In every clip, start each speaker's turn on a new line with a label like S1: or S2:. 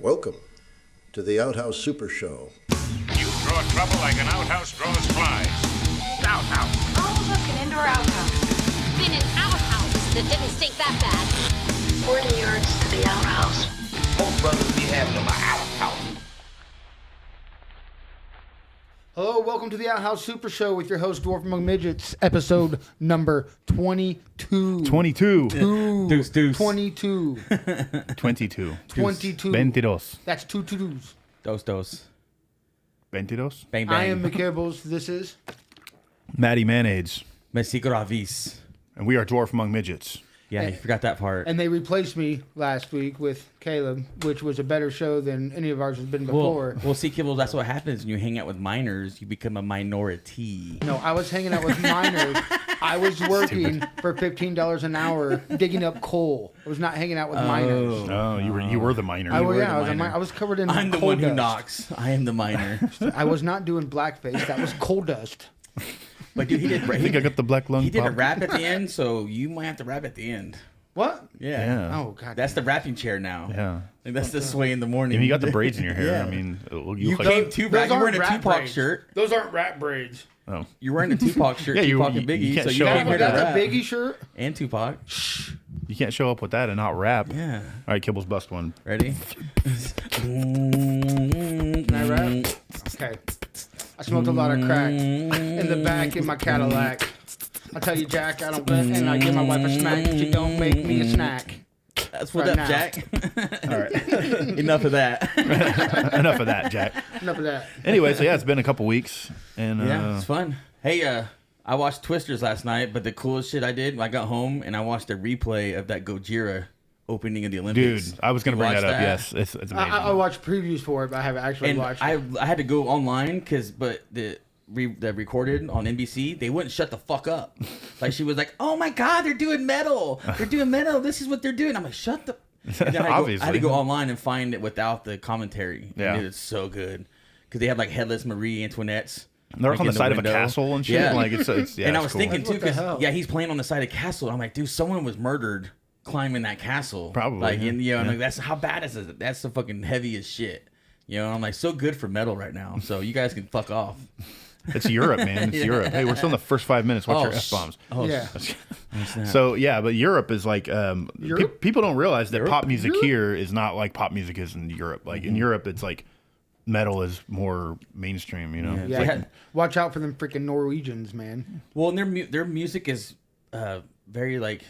S1: Welcome to the Outhouse Super Show.
S2: You draw trouble like an outhouse draws flies. Outhouse.
S3: Oh, look, an indoor outhouse.
S4: Been in outhouses that didn't stink that bad.
S5: 40 yards to the outhouse.
S2: Most brothers be having them an outhouse.
S6: Hello, welcome to the Outhouse Super Show with your host, Dwarf Among Midgets, episode number 22.
S7: 22.
S6: Deuce. 22.
S7: 22.
S6: 22.
S7: 22.
S6: That's two to-dos.
S8: Dos.
S7: 22.
S8: Bang, bang.
S6: I am the Kibblez. This is...
S7: Matty Mayonnaise.
S8: Messi Gravis.
S7: And we are Dwarf Among Midgets.
S8: Yeah, you forgot that part.
S6: And they replaced me last week with Caleb, which was a better show than any of ours has been before.
S8: Well, see, Kibble, that's what happens when you hang out with minors. You become a minority.
S6: No, I was hanging out with minors. I was working for $15 an hour digging up coal. I was not hanging out with minors.
S7: Oh, you were the minor.
S6: I
S8: minor.
S6: was covered in
S8: I'm the
S6: coal
S8: one who
S6: dust.
S8: knocks. I am the minor.
S6: I was not doing blackface. That was coal dust.
S8: But dude, he did.
S7: I think I got the black lung
S8: He did a
S7: pop.
S8: rap at the end, so you might have to rap at the end.
S6: What?
S8: Yeah.
S6: Oh, God.
S8: That's the rapping chair now.
S7: Yeah.
S8: Like, that's the sway in the morning.
S7: And you got the braids in your hair.
S8: Yeah.
S7: I mean,
S8: You
S7: look
S8: came
S7: like...
S8: too
S6: Those
S8: rap. You're
S6: aren't
S8: wearing a
S6: rap
S8: Tupac
S6: braids.
S8: shirt.
S6: Those aren't rap braids.
S7: Oh.
S8: You're wearing a Tupac shirt.
S7: Yeah,
S8: Tupac
S7: you
S8: and Biggie.
S7: can't
S8: So
S7: show
S8: you
S7: up
S8: came
S7: with
S8: here to
S6: That's
S8: rap.
S6: a Biggie shirt?
S8: And Tupac.
S7: You can't show up with that and not rap.
S8: Yeah.
S7: All right, Kibbles, bust one.
S8: Ready?
S6: Can I rap? Okay. I smoked a lot of crack in the back in my Cadillac. I tell you, Jack, I don't bet, and I give my wife a smack if she don't make me a snack.
S8: That's what
S6: Right
S8: up,
S6: now.
S8: Jack.
S7: All right.
S8: Enough of that.
S7: Enough of that, Jack.
S6: Enough of that.
S7: Anyway, so yeah, it's been a couple weeks. And
S8: Yeah, it's fun. Hey, I watched Twisters last night, but the coolest shit I did, I got home and I watched a replay of that Gojira opening of the Olympics.
S7: dude, I was going to
S8: You
S7: bring that
S8: watched
S7: up. Yes, it's amazing.
S6: I watched previews for it, but I haven't actually
S8: And
S6: watched it.
S8: I had to go online but the recorded on NBC, they wouldn't shut the fuck up. Like she was like, "Oh my god, they're doing metal. They're doing metal. This is what they're doing." I'm like, "Shut the." And then I had to go online and find it without the commentary.
S7: Yeah.
S8: And it's so good because they have like headless Marie Antoinette's.
S7: And they're
S8: like,
S7: on the
S8: in
S7: side of a
S8: window.
S7: castle and shit.
S8: Yeah.
S7: Like it's yeah.
S8: And I
S7: it's
S8: was
S7: cool.
S8: thinking too,
S6: What the hell?
S8: because he's playing on the side of castle. I'm like, dude, someone was murdered climbing that castle.
S7: Probably,
S8: Like,
S7: yeah.
S8: and I'm
S7: Yeah.
S8: like, that's how bad is it? That's the fucking heaviest shit. You know, I'm like, so good for metal right now. So you guys can fuck off.
S7: It's Europe, man. It's Europe. Hey, we're still in the first 5 minutes. Watch your F-bombs.
S8: Oh,
S6: Yeah.
S7: So, yeah, but Europe is like...
S6: Europe?
S7: people don't realize that pop music here is not like pop music is in Europe. Like, in Europe, it's like metal is more mainstream, you know?
S8: Yeah.
S7: It's
S6: Yeah,
S7: like-
S6: watch out for them freaking Norwegians, man.
S8: Well, and their music is very like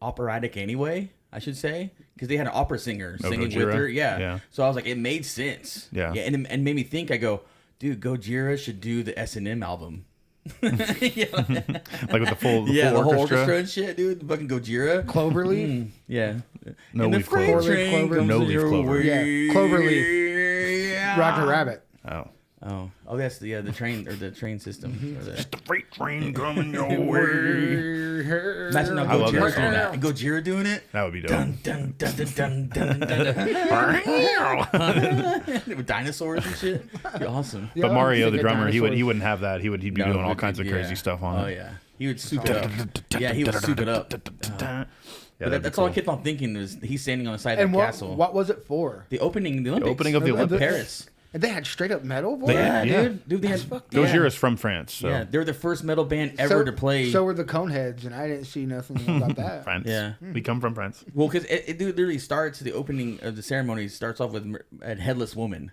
S8: operatic anyway, I should say, because they had an opera singer singing
S7: Gojira?
S8: with her. Yeah.
S7: Yeah.
S8: So I was like, it made sense.
S7: Yeah.
S8: And made me think. I go, dude, Gojira should do the S&M album. Yeah.
S7: like with the full
S8: The whole
S7: orchestra.
S8: orchestra and shit, dude. The fucking Gojira.
S6: Cloverleaf?
S8: Yeah.
S7: No
S8: And the
S7: leaf
S8: freight
S7: clover.
S8: train
S6: Clover.
S8: comes
S7: No
S8: in
S7: leaf
S8: your
S7: clover.
S8: way.
S6: Yeah, Cloverleaf.
S8: Yeah.
S6: Roger Rabbit.
S7: Oh.
S8: Oh, that's the train or the train system. Or the,
S7: The freight train coming your way.
S8: imagine now
S7: I love
S8: Gojira
S7: that
S8: doing
S7: song.
S8: that. And Gojira doing it.
S7: That would be dope.
S8: Dun, dun, dun, dun, dun, dun, dun. With dinosaurs and shit. Be awesome.
S6: Yeah,
S7: But Mario,
S6: think
S7: the
S6: of
S7: drummer, he
S6: dinosaurs.
S7: wouldn't have that. He'd be
S8: No,
S7: doing all
S8: would
S7: kinds
S8: be-
S7: of crazy
S8: yeah.
S7: stuff on
S8: Oh
S7: it.
S8: yeah, he would soup it up. Yeah, he would soup it up.
S7: Yeah,
S8: But
S7: that'd be
S8: that's all I
S7: cool.
S8: kept on thinking is he's standing on the side of
S6: And
S8: the
S6: what,
S8: castle.
S6: what was it for?
S8: The opening of the
S7: opening of the
S8: Olympics.
S7: Olympics.
S8: Paris.
S6: And they had straight up metal for
S7: They-
S6: it?
S8: Yeah,
S7: Yeah.
S8: dude. They had
S7: Gojira's from France, so
S8: Yeah, they were the first metal band ever to play.
S6: So were the Coneheads, and I didn't see nothing about that.
S7: France.
S8: Yeah.
S7: We come from France.
S8: Well, because it literally starts, the opening of the ceremony starts off with a headless woman.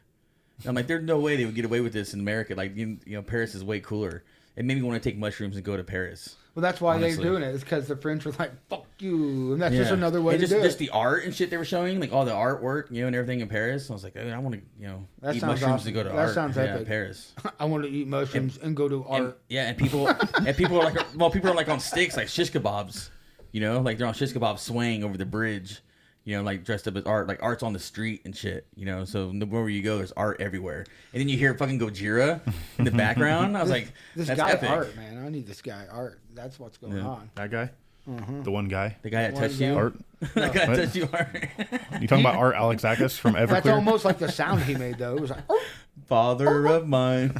S8: And I'm like, there's no way they would get away with this in America. Like, you know, Paris is way cooler. It made me want to take mushrooms and go to Paris.
S6: Well, that's why
S8: Honestly.
S6: they're doing it. It's because the French were like, fuck you. And that's just another way
S8: And
S6: to do
S8: just
S6: it.
S8: the art and shit they were showing, like all the artwork, you know, and everything in Paris. I was like, I want to, you know,
S6: That
S8: eat
S6: sounds
S8: mushrooms
S6: awesome.
S8: to go to
S6: That
S8: art.
S6: sounds
S8: yeah,
S6: epic.
S8: Paris.
S6: I want to eat mushrooms and go to
S8: And,
S6: art.
S8: yeah, and people are like, well, people are like on sticks, like shish kebabs, you know, like they're on shish kebabs swaying over the bridge, you know, like dressed up as art, like art's on the street and shit, you know, so wherever you go, there's art everywhere. And then you hear fucking Gojira in the background. I was like,
S6: This
S8: that's
S6: guy
S8: epic.
S6: art, man. I need this guy art. That's what's going on.
S7: That guy? The one guy?
S8: The guy that
S6: One
S8: touched
S6: guy.
S8: you.
S7: Art?
S8: The guy that
S7: What?
S8: touched you art.
S7: You talking about Art Alexakis from Everclear?
S6: That's almost like the sound he made, though. It was like, oh.
S8: Father of mine.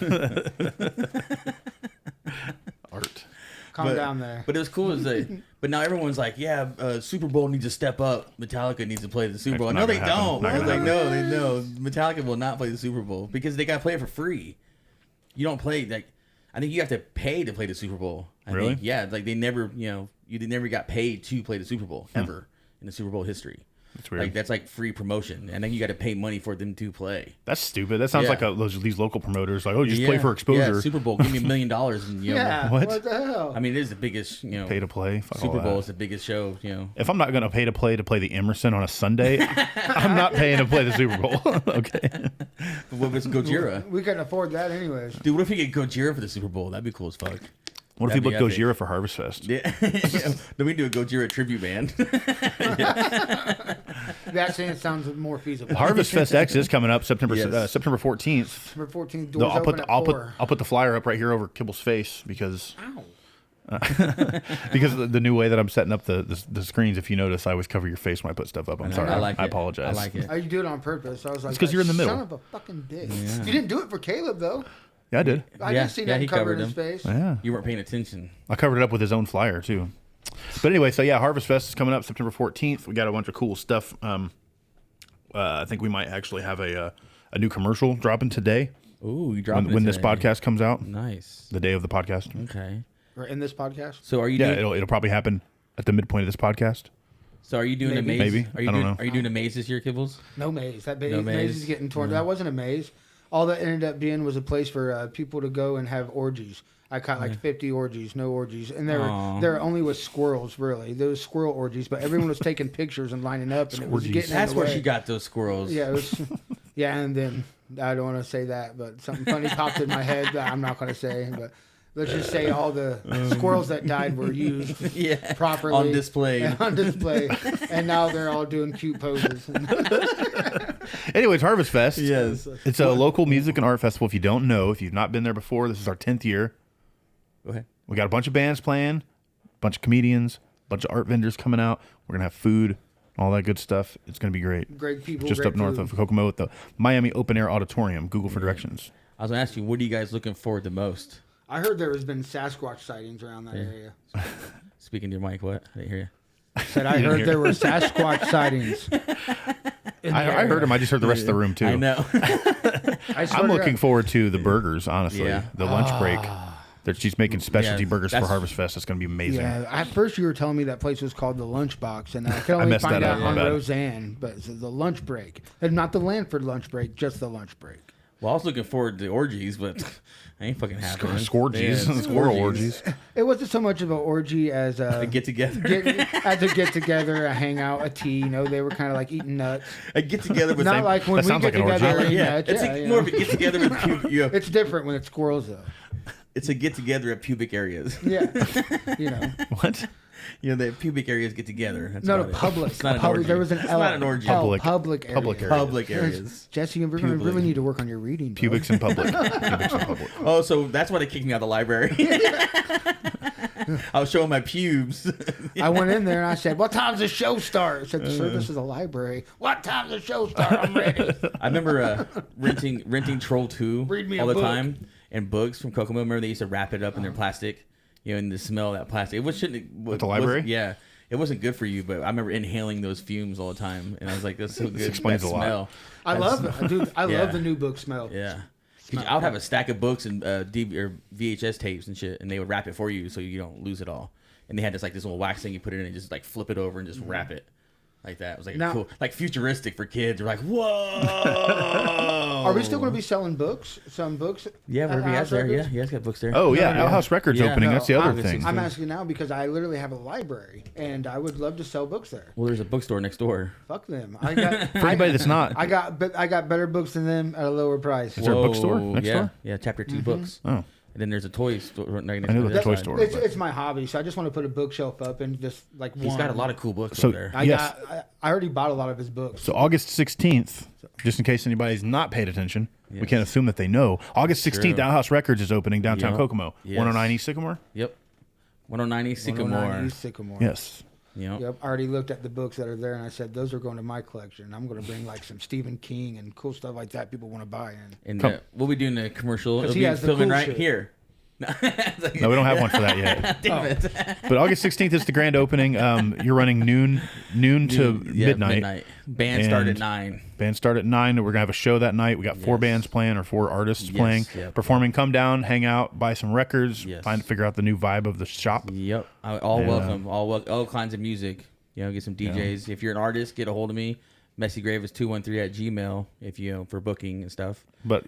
S7: Art.
S6: Calm down there.
S8: But it was cool. But But now everyone's like, yeah, Super Bowl needs to step up. Metallica needs to play the Super Bowl.
S7: It's
S8: No,
S7: not
S8: they
S7: gonna happen.
S8: don't.
S7: Not
S8: I was
S7: gonna
S8: like, no, they no. Metallica will not play the Super Bowl because they got to play it for free. You don't play like. I think you have to pay to play the Super Bowl. I
S7: Really?
S8: think, yeah, like they never, you never got paid to play the Super Bowl ever in the Super Bowl history.
S7: That's weird.
S8: Like that's like free promotion, and then you got to pay money for them to play.
S7: That's stupid. That sounds
S8: Yeah.
S7: like these local promoters, like, oh, just play for exposure.
S8: Yeah, Super Bowl, give me $1 million, and
S6: Yeah.
S7: What?
S6: What the hell?
S8: I mean, it is the biggest,
S7: Pay to play. Fuck all
S8: Super Bowl
S7: that.
S8: is the biggest show,
S7: If I'm not going to pay to play the Emerson on a Sunday, I'm not paying to play the Super Bowl. Okay.
S8: But what if it's Gojira?
S6: We couldn't afford that anyways.
S8: Dude, what if we get Gojira for the Super Bowl? That'd be cool as fuck.
S7: What if you
S8: That'd
S7: book
S8: be
S7: Gojira for Harvestfest?
S8: Yeah. Then we do a Gojira tribute band.
S6: That sounds more feasible.
S7: Harvestfest X is coming up September
S8: Yes.
S7: September 14th.
S6: September 14th,
S7: Though
S6: doors open at 4.
S7: I'll put the flyer up right here over Kibble's face because
S6: Ow.
S7: because of the new way that I'm setting up the screens. If you notice, I always cover your face when I put stuff up. I'm sorry.
S8: I like it.
S7: I apologize.
S8: I like it.
S6: Oh, you do it on purpose. I was like,
S7: It's 'cause you're in the middle.
S6: Son of a fucking dick. You didn't do it for Caleb though.
S7: Yeah, I did.
S6: I
S8: Yeah,
S6: didn't see
S8: yeah,
S6: that
S8: he
S6: covered
S8: covered
S6: his
S8: him.
S6: face.
S7: Yeah.
S8: You weren't paying attention.
S7: I covered it up with his own flyer too. But anyway, so yeah, Harvestfest is coming up September 14th. We got a bunch of cool stuff. I think we might actually have a new commercial dropping today
S8: Ooh, you dropped
S7: when this podcast comes out.
S8: Nice.
S7: The day of the podcast.
S8: Okay.
S6: Or in this podcast.
S8: So are you
S7: Yeah,
S8: doing?
S7: it'll probably happen at the midpoint of this podcast.
S8: So are you doing a maze?
S7: Maybe.
S8: Are you
S7: I don't
S8: doing?
S7: know.
S8: Are you doing a maze this year, Kibblez?
S6: No maze. That
S8: No
S6: maze
S8: maze?
S6: is getting torn. That wasn't a maze. All that ended up being was a place for people to go and have orgies. I caught like 50 orgies, no orgies, and there only was squirrels. Really, there was squirrel orgies, but everyone was taking pictures and lining up, and it was
S7: Squirgies.
S6: getting in
S8: That's
S6: the
S8: where
S6: way.
S8: she got those squirrels.
S6: Yeah, it was. Yeah, and then I don't want to say that, but something funny popped in my head that I'm not going to say. But let's just say all the squirrels that died were used
S8: Yeah.
S6: properly
S8: On display.
S6: on display, and now they're all doing cute poses.
S7: Anyways, Harvestfest.
S8: Yes.
S7: It's a local music and art festival. If you don't know, if you've not been there before, this is our 10th year.
S8: Go ahead.
S7: We got a bunch of bands playing, a bunch of comedians, a bunch of art vendors coming out. We're going to have food, all that good stuff. It's going to be great.
S6: Great people,
S7: Just
S6: great
S7: up north
S6: food.
S7: of Kokomo at the Miami Open Air Auditorium. Google for directions.
S8: I was gonna ask you, what are you guys looking forward to most?
S6: I heard there has been Sasquatch sightings around that area.
S8: Speaking to your mic, what? I didn't hear you.
S6: Said I heard there were Sasquatch sightings.
S7: I heard him. I just heard the rest of the room, too.
S8: I know.
S6: I swear
S7: I'm
S6: to
S7: looking
S6: God.
S7: forward to the burgers, honestly.
S8: Yeah.
S7: The lunch break. She's making specialty
S8: Yeah,
S7: burgers for
S8: that's-
S7: Harvestfest. It's going to be amazing.
S6: Yeah, at first you were telling me that place was called the Lunchbox, and I could only
S7: messed
S6: find
S7: that
S6: out
S7: up, my
S6: on
S7: bad.
S6: Roseanne, but it's the lunch break. And not the Lanford lunch break, just the lunch break.
S8: Well, I was looking forward to orgies, but I ain't fucking happy.
S7: Scorgies. Squirrel orgies.
S6: It wasn't so much of an orgy as a
S8: Get together.
S6: as a get together, a hangout, a tea. You know, they were kind of like eating nuts.
S8: A get together with
S6: Not like when
S7: that
S6: we
S7: sounds
S6: get
S7: like an orgy.
S6: together and eat
S8: yeah,
S6: nuts.
S8: it's
S6: Yeah,
S8: like
S6: you
S8: more
S6: know.
S8: of a get together with
S6: It's different when it's squirrels, though.
S8: it's a get together at pubic areas.
S6: Yeah, you know.
S7: What?
S8: You know, the pubic areas get together. That's
S6: No,
S8: about
S6: no,
S8: it.
S6: public.
S8: It's not an
S6: public.
S8: orgy.
S6: There was an
S8: It's
S6: L.
S8: not an orgy.
S7: Public.
S6: Public areas.
S7: Public areas.
S8: Public areas.
S6: Jesse, you're going to
S8: Public.
S6: really need to work on your reading. bro.
S7: Pubics in public. Pubics in public.
S8: Oh, so that's why they kicked me out of the library. I was showing my pubes.
S6: I went in there and I said, "What time's the show start?" I said, "The service is a library." What time's the show start? I'm ready.
S8: I remember renting Troll 2
S6: Read me
S8: all
S6: a
S8: the
S6: book.
S8: time, and books from Kokomo. Remember they used to wrap it up in their plastic, you know, and the smell of that plastic. It was shouldn't
S7: At the library?
S8: Yeah, it wasn't good for you, but I remember inhaling those fumes all the time, and I was like, "That's so good."
S7: explains
S8: that
S7: a lot.
S8: smell.
S6: I
S8: That
S6: love
S8: smell.
S6: it, dude. I
S8: Yeah.
S6: love the new book smell.
S8: Yeah. 'Cause I would have a stack of books and DVD or VHS tapes and shit, and they would wrap it for you so you don't lose it all. And they had this little wax thing you put it in and just like flip it over and just wrap it like that. It was like
S6: Now-
S8: cool, like futuristic for kids. They're like, whoa.
S6: Are we still going to be selling books? Some books?
S8: Yeah,
S6: at
S8: wherever you
S6: Outhouse
S8: guys there. Yeah,
S6: Records?
S8: you guys got books there.
S7: Oh, yeah. Outhouse Records
S8: Yeah.
S7: opening.
S8: No,
S7: That's the other
S8: August
S7: thing.
S8: 16th.
S6: I'm asking now because I literally have a library and I would love to sell books there.
S8: Well, there's a bookstore next door.
S6: Fuck them. I got
S7: For anybody that's not.
S6: I got better books than them at a lower price.
S7: Is there a bookstore
S8: Whoa,
S7: next
S8: yeah.
S7: door?
S8: Yeah, chapter 2 books.
S7: Oh.
S8: And then there's a toy store right next
S7: I know
S8: to
S7: the
S8: that
S7: toy
S8: side.
S7: store.
S6: It's my hobby, so I just want to put a bookshelf up and just like
S8: He's got a lot of cool books
S7: So-
S8: over there.
S7: Yes.
S6: I already bought a lot of his books.
S7: So August 16th, just in case anybody's not paid attention, we
S8: Yes.
S7: can't assume that they know. August 16th,
S8: True.
S7: Outhouse Records is opening downtown
S8: Yep.
S7: Kokomo.
S8: Yes.
S7: 109 East Sycamore?
S8: Yep. 109 East Sycamore.
S6: 109 East Sycamore.
S7: Yes.
S8: Yep.
S6: Yep. I already looked at the books that are there, and I said those are going to my collection. I'm going to bring like some Stephen King and cool stuff like that people want to buy. And
S8: And
S7: Come.
S8: we'll be doing a commercial.
S6: 'Cause
S8: It'll
S6: he
S8: be
S6: has the
S8: filming
S6: cool
S8: right
S6: shit.
S8: here.
S7: No, we don't have one for that yet.
S8: Damn it.
S7: But August 16th is the grand opening. You're running noon to midnight.
S8: Band start at 9.
S7: Band start at 9. We're gonna have a show that night. We got 4 bands playing or 4 artists playing, performing. Come down, hang out, buy some records, figure out the new vibe of the shop.
S8: Yep, welcome. All kinds of music. Get some DJs. If you're an artist, get a hold of me. messygravis213@gmail if for booking and stuff.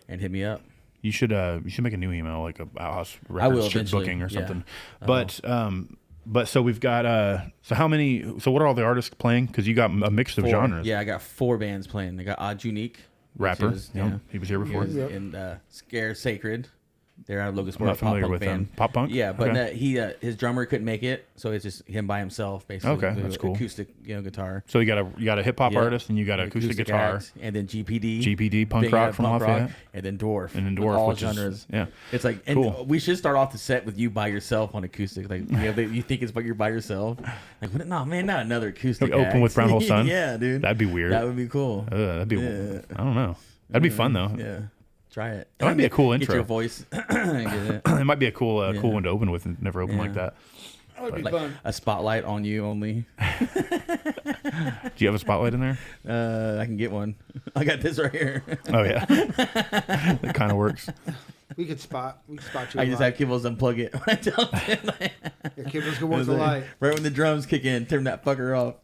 S8: And hit me up.
S7: You should make a new email, like a Outhouse
S8: I will
S7: Records booking or something.
S8: Yeah.
S7: But so we've got so what are all the artists playing? Because you got a mix of genres.
S8: Yeah, I got 4 bands playing. I got Odd Unique,
S7: rapper. He was here before.
S8: And Scare Sacred. They're out of Logan Sport.
S7: I'm not familiar with them. Pop punk.
S8: Yeah, but his drummer couldn't make it, so it's just him by himself, basically.
S7: Okay, that's cool.
S8: Acoustic, guitar.
S7: So you got a hip hop artist, and you got an acoustic guitar,
S8: act, and then GPD,
S7: punk rock from Lafayette,
S8: and then Dwarf,
S7: all
S8: genres.
S7: Yeah,
S8: it's like, and
S7: cool.
S8: We should start off the set with you by yourself on acoustic. Like, you think it's you're by yourself? Like, no, man, not another acoustic.
S7: Open with Brown Hole Sun.
S8: Yeah, dude,
S7: that'd be weird.
S8: That would be cool.
S7: That'd be. I don't know. That'd be fun though.
S8: Yeah. Try it.
S7: It might be a cool intro.
S8: Get your voice.
S7: It might be a cool one to open with and never open like that.
S6: That would be
S8: like
S6: fun.
S8: A spotlight on you only.
S7: Do you have a spotlight in there?
S8: I can get one. I got this right here.
S7: Oh yeah, it kind of works.
S6: We could spot you.
S8: I just have Kibblez unplug it. When I tell him.
S6: Kibblez can work the light.
S8: Right when the drums kick in, turn that fucker off.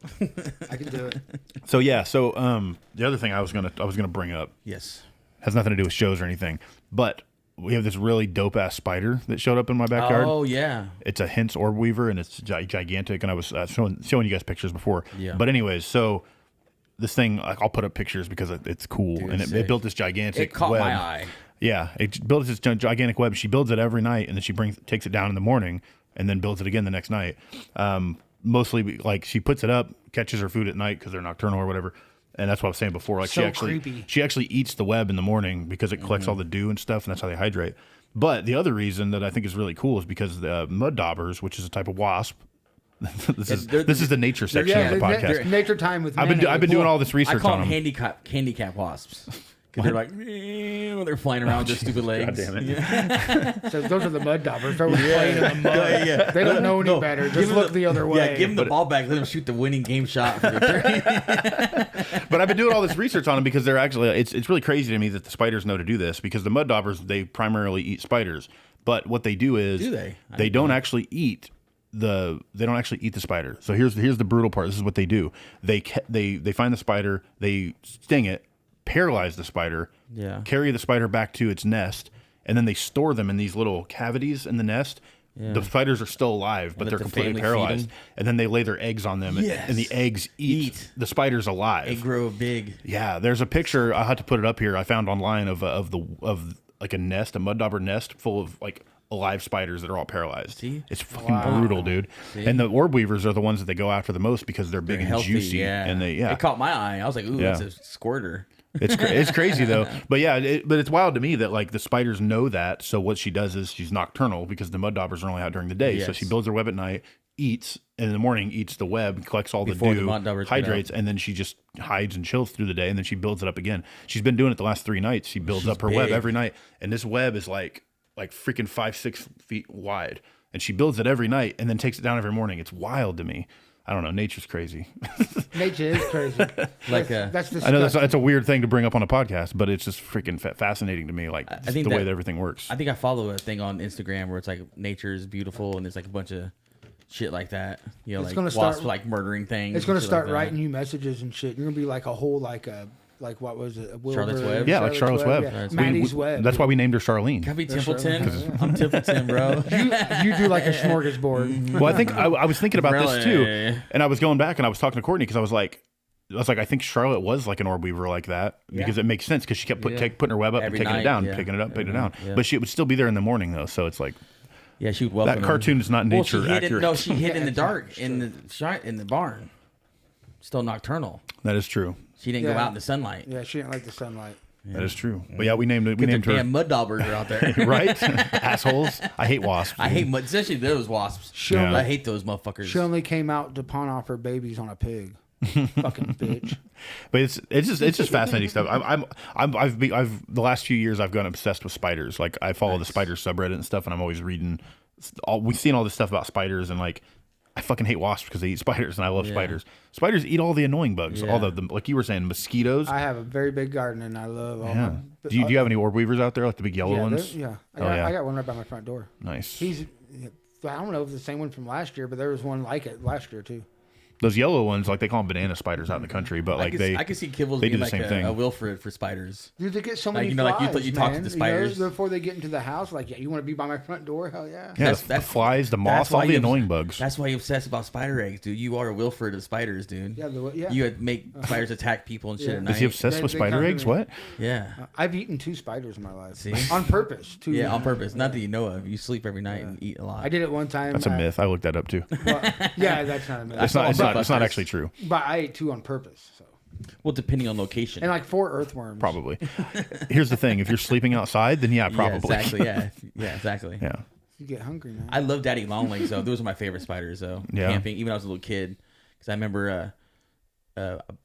S6: I can do it.
S7: So the other thing I was gonna bring up.
S8: Yes.
S7: Has nothing to do with shows or anything, but we have this really dope ass spider that showed up in my backyard.
S8: Oh yeah,
S7: it's a Hintz orb weaver and it's gigantic. And I was showing you guys pictures before.
S8: Yeah.
S7: But anyways, so this thing, I'll put up pictures because it's cool. Dude, and it built this gigantic.
S8: It caught
S7: web.
S8: my eye.
S7: Yeah, it built this gigantic web. She builds it every night, and then she takes it down in the morning, and then builds it again the next night. Mostly like she puts it up, catches her food at night because they're nocturnal or whatever. And that's what I was saying before. Like
S6: so
S7: she actually eats the web in the morning because it collects all the dew and stuff, and that's how they hydrate. But the other reason that I think is really cool is because the mud daubers, which is a type of wasp. this is the nature section of the podcast.
S6: Nature time with.
S7: I've been doing all this research
S8: I call
S7: on them.
S8: handicap wasps. Because they're like, when they're flying around with their stupid legs.
S7: God damn it.
S6: Yeah. So those are the mud daubers. They're playing in the mud.
S8: Yeah.
S6: They don't know any better. Just look the other way.
S8: Yeah, give them the ball back. Let them shoot the winning game shot for the
S7: But I've been doing all this research on them because they're actually, it's really crazy to me that the spiders know to do this because the mud daubers, they primarily eat spiders. But what they do is they don't actually eat the spider. So here's the brutal part. This is what they do. They find the spider, they sting it, paralyze the spider, carry the spider back to its nest, and then they store them in these little cavities in the nest. Yeah. The spiders are still alive, but they're completely paralyzed. And then they lay their eggs on them, and the eggs eat the spiders alive.
S8: They grow big.
S7: Yeah, there's a picture. I had to put it up here. I found online of like a nest, a mud dauber nest full of like alive spiders that are all paralyzed.
S8: See?
S7: It's fucking brutal, dude. See? And the orb weavers are the ones that they go after the most because they're big and
S8: healthy,
S7: juicy. And it
S8: caught my eye. I was like, ooh, that's a squirter.
S7: It's crazy though, but but it's wild to me that like the spiders know that. So what she does is she's nocturnal because the mud daubers are only out during the day. Yes. So she builds her web at night, eats, and in the morning eats the web, collects all
S8: Before
S7: the dew, hydrates, and then she just hides and chills through the day, and then she builds it up again. She's been doing it the last 3 nights. She builds up her web every night, and this web is like freaking 5-6 feet wide, and she builds it every night and then takes it down every morning. It's wild to me. I don't know. Nature's crazy.
S6: Nature is crazy. That's disgusting.
S7: I know that's a weird thing to bring up on a podcast, but it's just freaking fascinating to me. Like I think the way that everything works.
S8: I think I follow a thing on Instagram where it's like nature is beautiful and there's like a bunch of shit like that. You know, it's like wasps like murdering things.
S6: It's going to start writing you messages and shit. You're going to be like a whole like what was it?
S8: Charlotte's Web?
S7: Yeah, like Charlotte's Web.
S6: Yeah. Maddie's Web.
S7: That's why we named her Charlene.
S8: Can I be Templeton? I'm Templeton, bro.
S6: You do like a smorgasbord.
S7: Well, I think I was thinking about this too, and I was going back and I was talking to Courtney because I was like, I think Charlotte was like an orb weaver like that because it makes sense because she kept putting her web up and taking it down, picking it up, picking it down. But she would still be there in the morning though, so it's like.
S8: Yeah, she would welcome
S7: that cartoon is not nature accurate.
S8: She hid in the dark in the barn. Still nocturnal.
S7: That is true.
S8: She didn't go out in the sunlight.
S6: Yeah, she didn't like the sunlight.
S7: Yeah. That is true. But yeah, we named it. We named her.
S8: Damn mud daubers are out there,
S7: right? Assholes. I hate wasps.
S8: I hate especially those wasps. I hate those motherfuckers.
S6: She only came out to pawn off her babies on a pig. Fucking bitch.
S7: But it's just fascinating stuff. I've the last few years I've gone obsessed with spiders. Like I follow the spider subreddit and stuff, and I'm always reading. We've seen all this stuff about spiders, and like I fucking hate wasps because they eat spiders, and I love spiders. Spiders eat all the annoying bugs, all the like you were saying, mosquitoes.
S6: I have a very big garden, and I love all
S7: Yeah.
S6: my...
S7: Do you have any orb weavers out there, like the big yellow ones?
S6: Yeah. I got one right by my front door.
S7: Nice.
S6: I don't know if it's the same one from last year, but there was one like it last year too.
S7: Those yellow ones, like they call them banana spiders out in the country, but like
S8: I can see Kibblez
S7: they do
S8: being
S7: the
S8: like
S7: same thing.
S8: a Wilfred for spiders.
S6: Dude, they get so many
S8: like
S6: flies,
S8: you talk to
S6: man.
S8: the spiders
S6: before they get into the house. Like, yeah, you want to be by my front door? Hell yeah.
S7: Yeah, the flies, the moths, all the annoying bugs.
S8: That's why you're obsessed about spider eggs, dude. You are a Wilfred of spiders, dude.
S6: Yeah,
S8: You would make spiders attack people and shit at night.
S7: Is he obsessed with spider eggs? What?
S8: Yeah.
S6: I've eaten 2 spiders in my life.
S8: See?
S6: On purpose. 2.
S8: Yeah, on purpose. Not that you know of. You sleep every night and eat a lot.
S6: I did it one time.
S7: That's a myth. I looked that up too.
S6: Well, yeah, that's not a myth.
S7: It's not actually true.
S6: But I ate 2 on purpose. So.
S8: Well, depending on location.
S6: And like 4 earthworms.
S7: Probably. Here's the thing: if you're sleeping outside, then yeah, probably.
S8: Yeah, exactly. Yeah, exactly.
S7: Yeah.
S6: You get hungry, man.
S8: I love daddy longlegs though. Those are my favorite spiders though.
S7: Yeah.
S8: Camping, even when I was a little kid, because I remember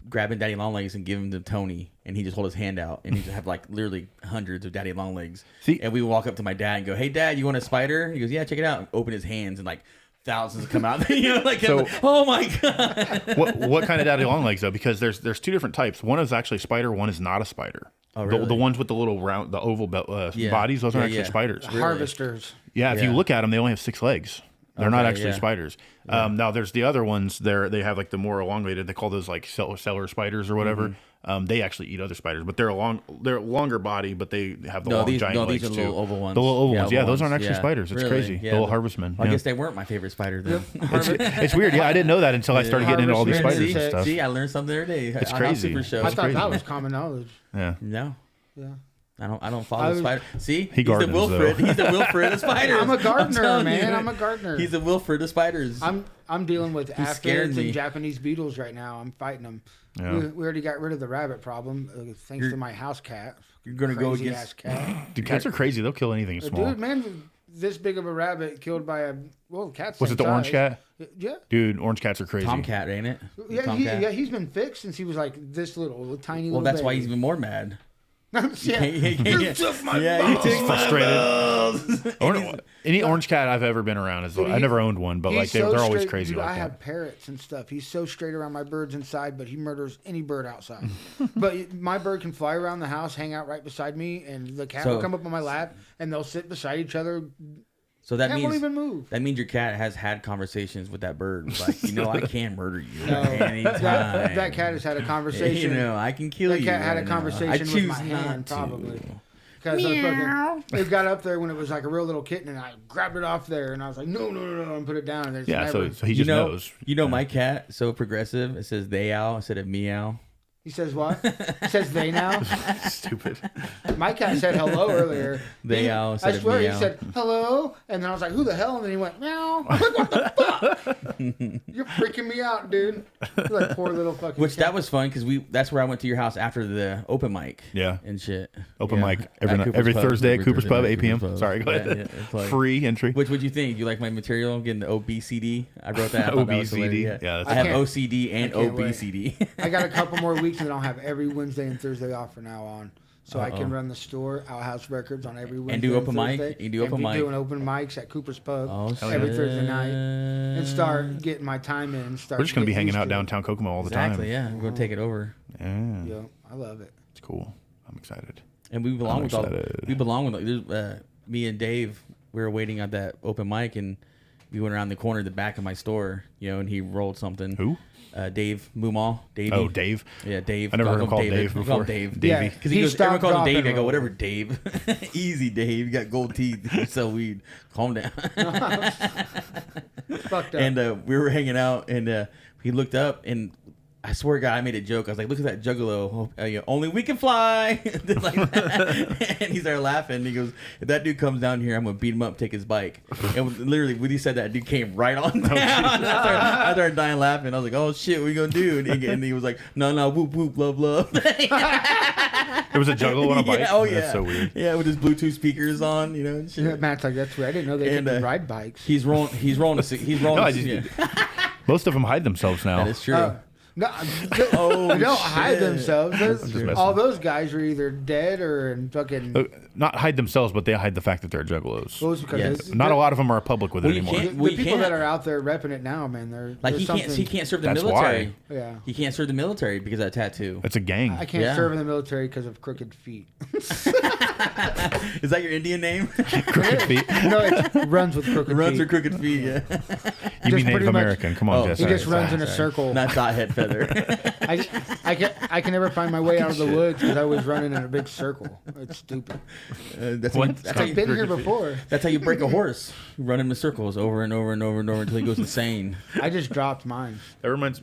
S8: grabbing daddy longlegs and giving them to Tony, and he just hold his hand out, and he just have like literally hundreds of daddy longlegs.
S7: See?
S8: And we would walk up to my dad and go, "Hey, Dad, you want a spider?" He goes, "Yeah, check it out." And open his hands and like thousands come out. You know, like,
S7: So-
S8: oh my god.
S7: What kind of daddy long legs though? Because there's 2 different types. One is actually a spider. One is not a spider.
S8: Oh, really?
S7: The ones with the little round, the oval bodies. Those are actually spiders.
S6: Harvesters.
S7: Yeah, if you look at them, they only have 6 legs. They're not actually spiders. Now there's the other ones. They have like the more elongated. They call those like cellar spiders or whatever. They actually eat other spiders, but they're longer body, but they have the giant legs
S8: these are
S7: too.
S8: little oval ones.
S7: The little oval ones. Yeah,
S8: oval
S7: those aren't
S8: ones.
S7: actually
S8: Yeah.
S7: spiders. It's
S8: Really?
S7: crazy.
S8: Yeah,
S7: the little harvestmen.
S8: I guess they weren't my favorite spider then.
S7: It's weird. Yeah, I didn't know that until I started getting into all these spiders and stuff.
S8: See, I learned something the other day.
S7: It's
S8: Outhouse
S7: crazy.
S8: Super Show.
S6: I thought
S7: crazy.
S6: that was common knowledge.
S7: Yeah.
S8: No.
S6: Yeah.
S8: I don't follow the spider. See, he's
S7: gardens,
S8: the Wilfred.
S7: though.
S8: He's the Wilfred of spiders.
S6: I'm a gardener,
S8: telling
S6: man.
S8: you.
S6: I'm a gardener.
S8: He's the Wilfred of spiders.
S6: I'm dealing with
S8: scared
S6: aphids
S8: me.
S6: and Japanese beetles right now. I'm fighting them.
S7: Yeah.
S6: We already got rid of the rabbit problem thanks to my house cat.
S8: You're gonna go
S6: Crazy
S8: against
S6: ass cat.
S7: Dude, cats are crazy. They'll kill anything small.
S6: Dude, man, this big of a rabbit killed by a cat's
S7: Was it the
S6: same
S7: orange
S6: size.
S7: cat?
S6: Yeah.
S7: Dude, orange cats are crazy.
S8: Tomcat, ain't it?
S6: Yeah,
S8: Tomcat.
S6: he's been fixed since he was like this little tiny
S8: Well,
S6: little
S8: that's why
S6: baby.
S8: he's even more mad.
S6: yeah.
S8: You
S6: took my
S8: took
S7: Frustrated. Any orange cat I've ever been around is.
S6: Dude,
S7: I never owned one, but like
S6: He's
S7: they're
S6: so
S7: always
S6: straight.
S7: crazy
S6: Dude,
S7: like
S6: I
S7: that.
S6: have parrots and stuff. He's so straight around my birds inside, but he murders any bird outside. But my bird can fly around the house, hang out right beside me, and the cat will come up on my lap, and they'll sit beside each other.
S8: So that
S6: Cat
S8: means
S6: won't even move.
S8: That means your cat has had conversations with that bird. Like, I can murder you
S6: No,
S8: anytime.
S6: that cat has had a conversation.
S8: I can kill
S6: That
S8: you.
S6: cat had a
S8: right now. I
S6: conversation with
S8: choose
S6: my hand,
S8: not to.
S6: probably. Because it got up there when it was like a real little kitten, and I grabbed it off there, and I was like, no, and put it down. And there's
S7: Yeah,
S6: never,
S7: so he just knows.
S8: My cat, so progressive. It says they owl instead of meow.
S6: He says what? He says they now?
S7: Stupid.
S6: My cat said hello earlier.
S8: They owl
S6: I
S8: instead of
S6: swear, he
S8: meow.
S6: said hello, and then I was like, who the hell? And then he went, meow. I'm like, what the fuck? You're freaking me out, dude. Like, poor little fucking
S8: Which
S6: cat.
S8: that was fun because that's where I went to your house after the open mic.
S7: Yeah.
S8: And shit.
S7: Open
S8: Yeah.
S7: mic
S8: At
S7: every
S8: Cooper's Pub.
S7: Thursday at Cooper's Pub, 8 p.m.
S8: Cooper's Pub.
S7: Sorry, go ahead.
S8: Yeah, it's like-
S7: Free entry.
S8: What'd you think? You like my material? Getting the OBCD? I wrote that. I thought that was
S7: OBCD?
S8: hilarious.
S7: Yeah, that's
S8: I have
S6: can't-
S8: OCD and
S6: I can't wait.
S8: OBCD.
S6: I got a couple more weeks, and then I'll have every Wednesday and Thursday off from now on. So I can run the store, Outhouse Records, on every Wednesday
S8: do open mic?
S6: Thursday,
S8: You do open
S6: and be
S8: mic?
S6: doing open mics at Cooper's Pub
S8: Oh,
S6: every
S8: shit.
S6: Thursday night, and start getting my time in.
S7: We're just going to be hanging out
S6: down.
S7: downtown Kokomo all the
S8: Exactly,
S7: time.
S8: yeah. We're going to take it over.
S7: Yeah.
S6: Yeah, I love it.
S7: It's cool. I'm excited.
S8: And we belong
S7: I'm
S8: with all.
S7: excited.
S8: We belong with me and Dave. We were waiting at that open mic, and we went around the corner, the back of my store, and he rolled something.
S7: Who?
S8: Dave Mumal. Davey.
S7: Oh, Dave.
S8: Yeah, Dave.
S7: I never heard him called
S8: David.
S7: Dave
S8: We call
S7: before.
S8: him Dave.
S7: Davey.
S6: Yeah.
S8: Because
S6: He
S8: he goes, everyone
S6: stopped,
S8: calls him
S6: dropped,
S8: Dave.
S6: and
S8: I go,
S6: rolled.
S8: whatever, Dave. Easy, Dave. You got gold teeth. You sell weed. Calm down.
S6: Fucked up.
S8: And we were hanging out, and he looked up, and I swear to God, I made a joke. I was like, look at that juggalo. Only we can fly. Like that. And he started laughing. He goes, if that dude comes down here, I'm going to beat him up, take his bike. And literally, when he said that, dude came right on down. I started dying laughing. I was like, oh, shit, what are you going to do? And he was like, no, whoop, whoop, love, love.
S7: There was a juggalo on a bike?
S8: Yeah, oh, yeah.
S7: That's so weird.
S8: Yeah, with his Bluetooth speakers on, and shit.
S6: Yeah, Matt's like, that's weird. I didn't know they
S8: And,
S6: could ride bikes.
S8: He's rolling.
S7: No, I just- Most of them hide themselves now.
S8: That is true.
S6: No, they don't hide themselves. All those guys are either dead or in fucking.
S7: Not hide themselves, but they hide the fact that they're juggalos.
S6: Well, it's because
S7: Not a lot of them are public with it anymore.
S6: The people that are out there repping it now, man, they're
S8: like he can't serve the military.
S7: Why.
S6: Yeah,
S8: he can't serve the military because of that tattoo.
S7: It's a gang.
S6: I can't serve in the military because of crooked feet.
S8: Is that your Indian name?
S7: Crooked feet.
S6: No, it runs with crooked feet.
S8: Runs with crooked feet. Yeah.
S7: You mean
S6: Just
S7: Native
S6: pretty much-
S7: American? Come on, Jesse.
S6: He just runs in a circle.
S8: Not dot head feather.
S6: I can never find my way out of the woods because I was running in a big circle. It's stupid.
S8: That's
S6: I've been here before.
S8: That's how you break a horse. You run in circles over and over and over and over until he goes insane.
S6: I just dropped mine.
S7: That reminds.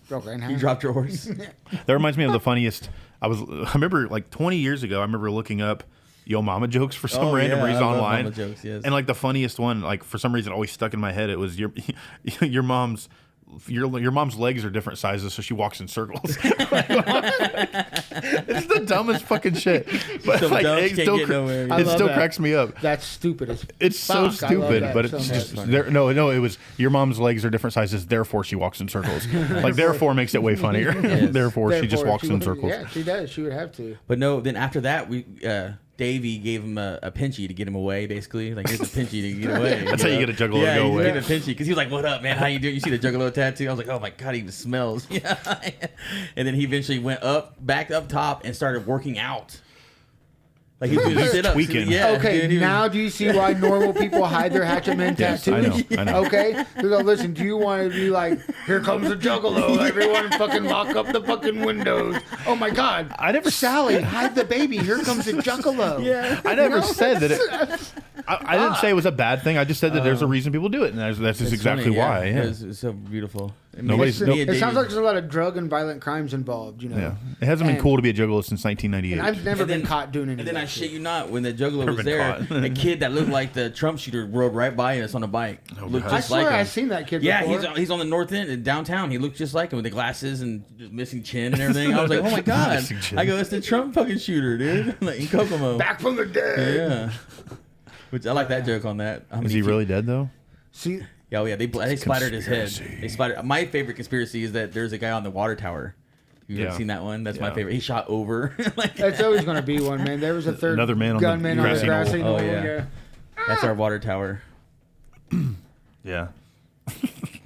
S6: Broke right in half.
S8: You dropped your horse.
S7: That reminds me of the funniest. I remember like 20 years ago. I remember looking up Yo Mama jokes for some random reason
S8: I love
S7: online.
S8: Mama jokes, yes.
S7: And like the funniest one, like for some reason, always stuck in my head. It was your mom's. Your mom's legs are different sizes, so she walks in circles. It's the dumbest fucking shit. But
S8: So
S7: like,
S8: dumb,
S7: it
S8: she can't
S7: still,
S8: get nowhere.
S7: it
S6: I love
S7: still
S6: that.
S7: cracks me up.
S6: That's stupid as
S7: It's so
S6: fuck. I love
S7: stupid,
S6: that
S7: but
S6: so
S7: it's
S6: much.
S7: just no. It was your mom's legs are different sizes, therefore she walks in circles. Like therefore makes it way funnier. Therefore she just walks in circles.
S6: Yeah, she does. She would have to.
S8: But no, then after that, Davey gave him a pinchy to get him away, basically. Like, here's a pinchy to get away.
S7: That's how you get a juggalo to go away.
S8: Yeah, he gave him a pinchy. Because he was like, what up, man? How you doing? You see the juggalo tattoo? I was like, oh, my God, he even smells. Yeah. And then he eventually went back up top and started working out. Like, he was doing sit-ups.
S7: Tweaking.
S8: Yeah,
S6: Okay,
S8: dude, he was-
S6: now do you see why normal people hide their hatchet men
S7: Yes,
S6: tattoos?
S7: I know.
S6: Okay? They go, listen, do you want to be like, here comes the juggalo, everyone fucking lock up the fucking windows. Oh my God.
S7: I never-
S6: Sally, hide the baby, here comes the juggalo.
S8: Yeah.
S7: I never said that. I didn't say it was a bad thing. I just said that there's a reason people do it, and that's just
S8: It's
S7: exactly
S8: funny,
S7: why.
S8: Yeah.
S7: Yeah.
S8: It's so beautiful.
S7: Nobody's-
S8: Me and
S6: It
S8: Davey-
S6: sounds like there's a lot of drug and violent crimes involved, you know.
S7: Yeah. It hasn't been
S6: And-
S7: cool to be a juggalo since 1998.
S6: And I've never
S8: And
S6: been
S8: then-
S6: caught doing
S8: And
S6: anything.
S8: then I shit you not, when the juggalo
S7: Never
S8: was
S7: been
S8: there,
S7: caught.
S8: a kid that looked like the Trump shooter rode right by us on a bike. Looked
S7: God.
S6: I
S8: just
S6: swear
S8: like him.
S6: I've seen that kid
S8: Yeah,
S6: before.
S8: he's on the north end in downtown. He looked just like him with the glasses and just missing chin and everything. I was like, oh my God.
S7: Missing chin.
S8: I go, it's the Trump fucking shooter, dude. Like in Kokomo.
S6: Back from the dead.
S8: Yeah. Which I like that joke on that. How
S7: Is
S8: many
S7: he
S8: feet-
S7: really dead though?
S6: See,
S8: Yeah, oh yeah, they splattered his head.
S7: conspiracy.
S8: They splattered. My favorite conspiracy is that there's a guy on the water tower. You've
S7: Yeah.
S8: seen that one? That's my
S7: Yeah.
S8: favorite. He shot over. Like,
S6: that's always going to be one, man. There was a third
S7: Another man on the
S6: gunman on the
S7: grassy
S6: grassy
S7: knoll.
S8: Oh,
S6: knoll.
S8: yeah. That's our water tower.
S7: Yeah.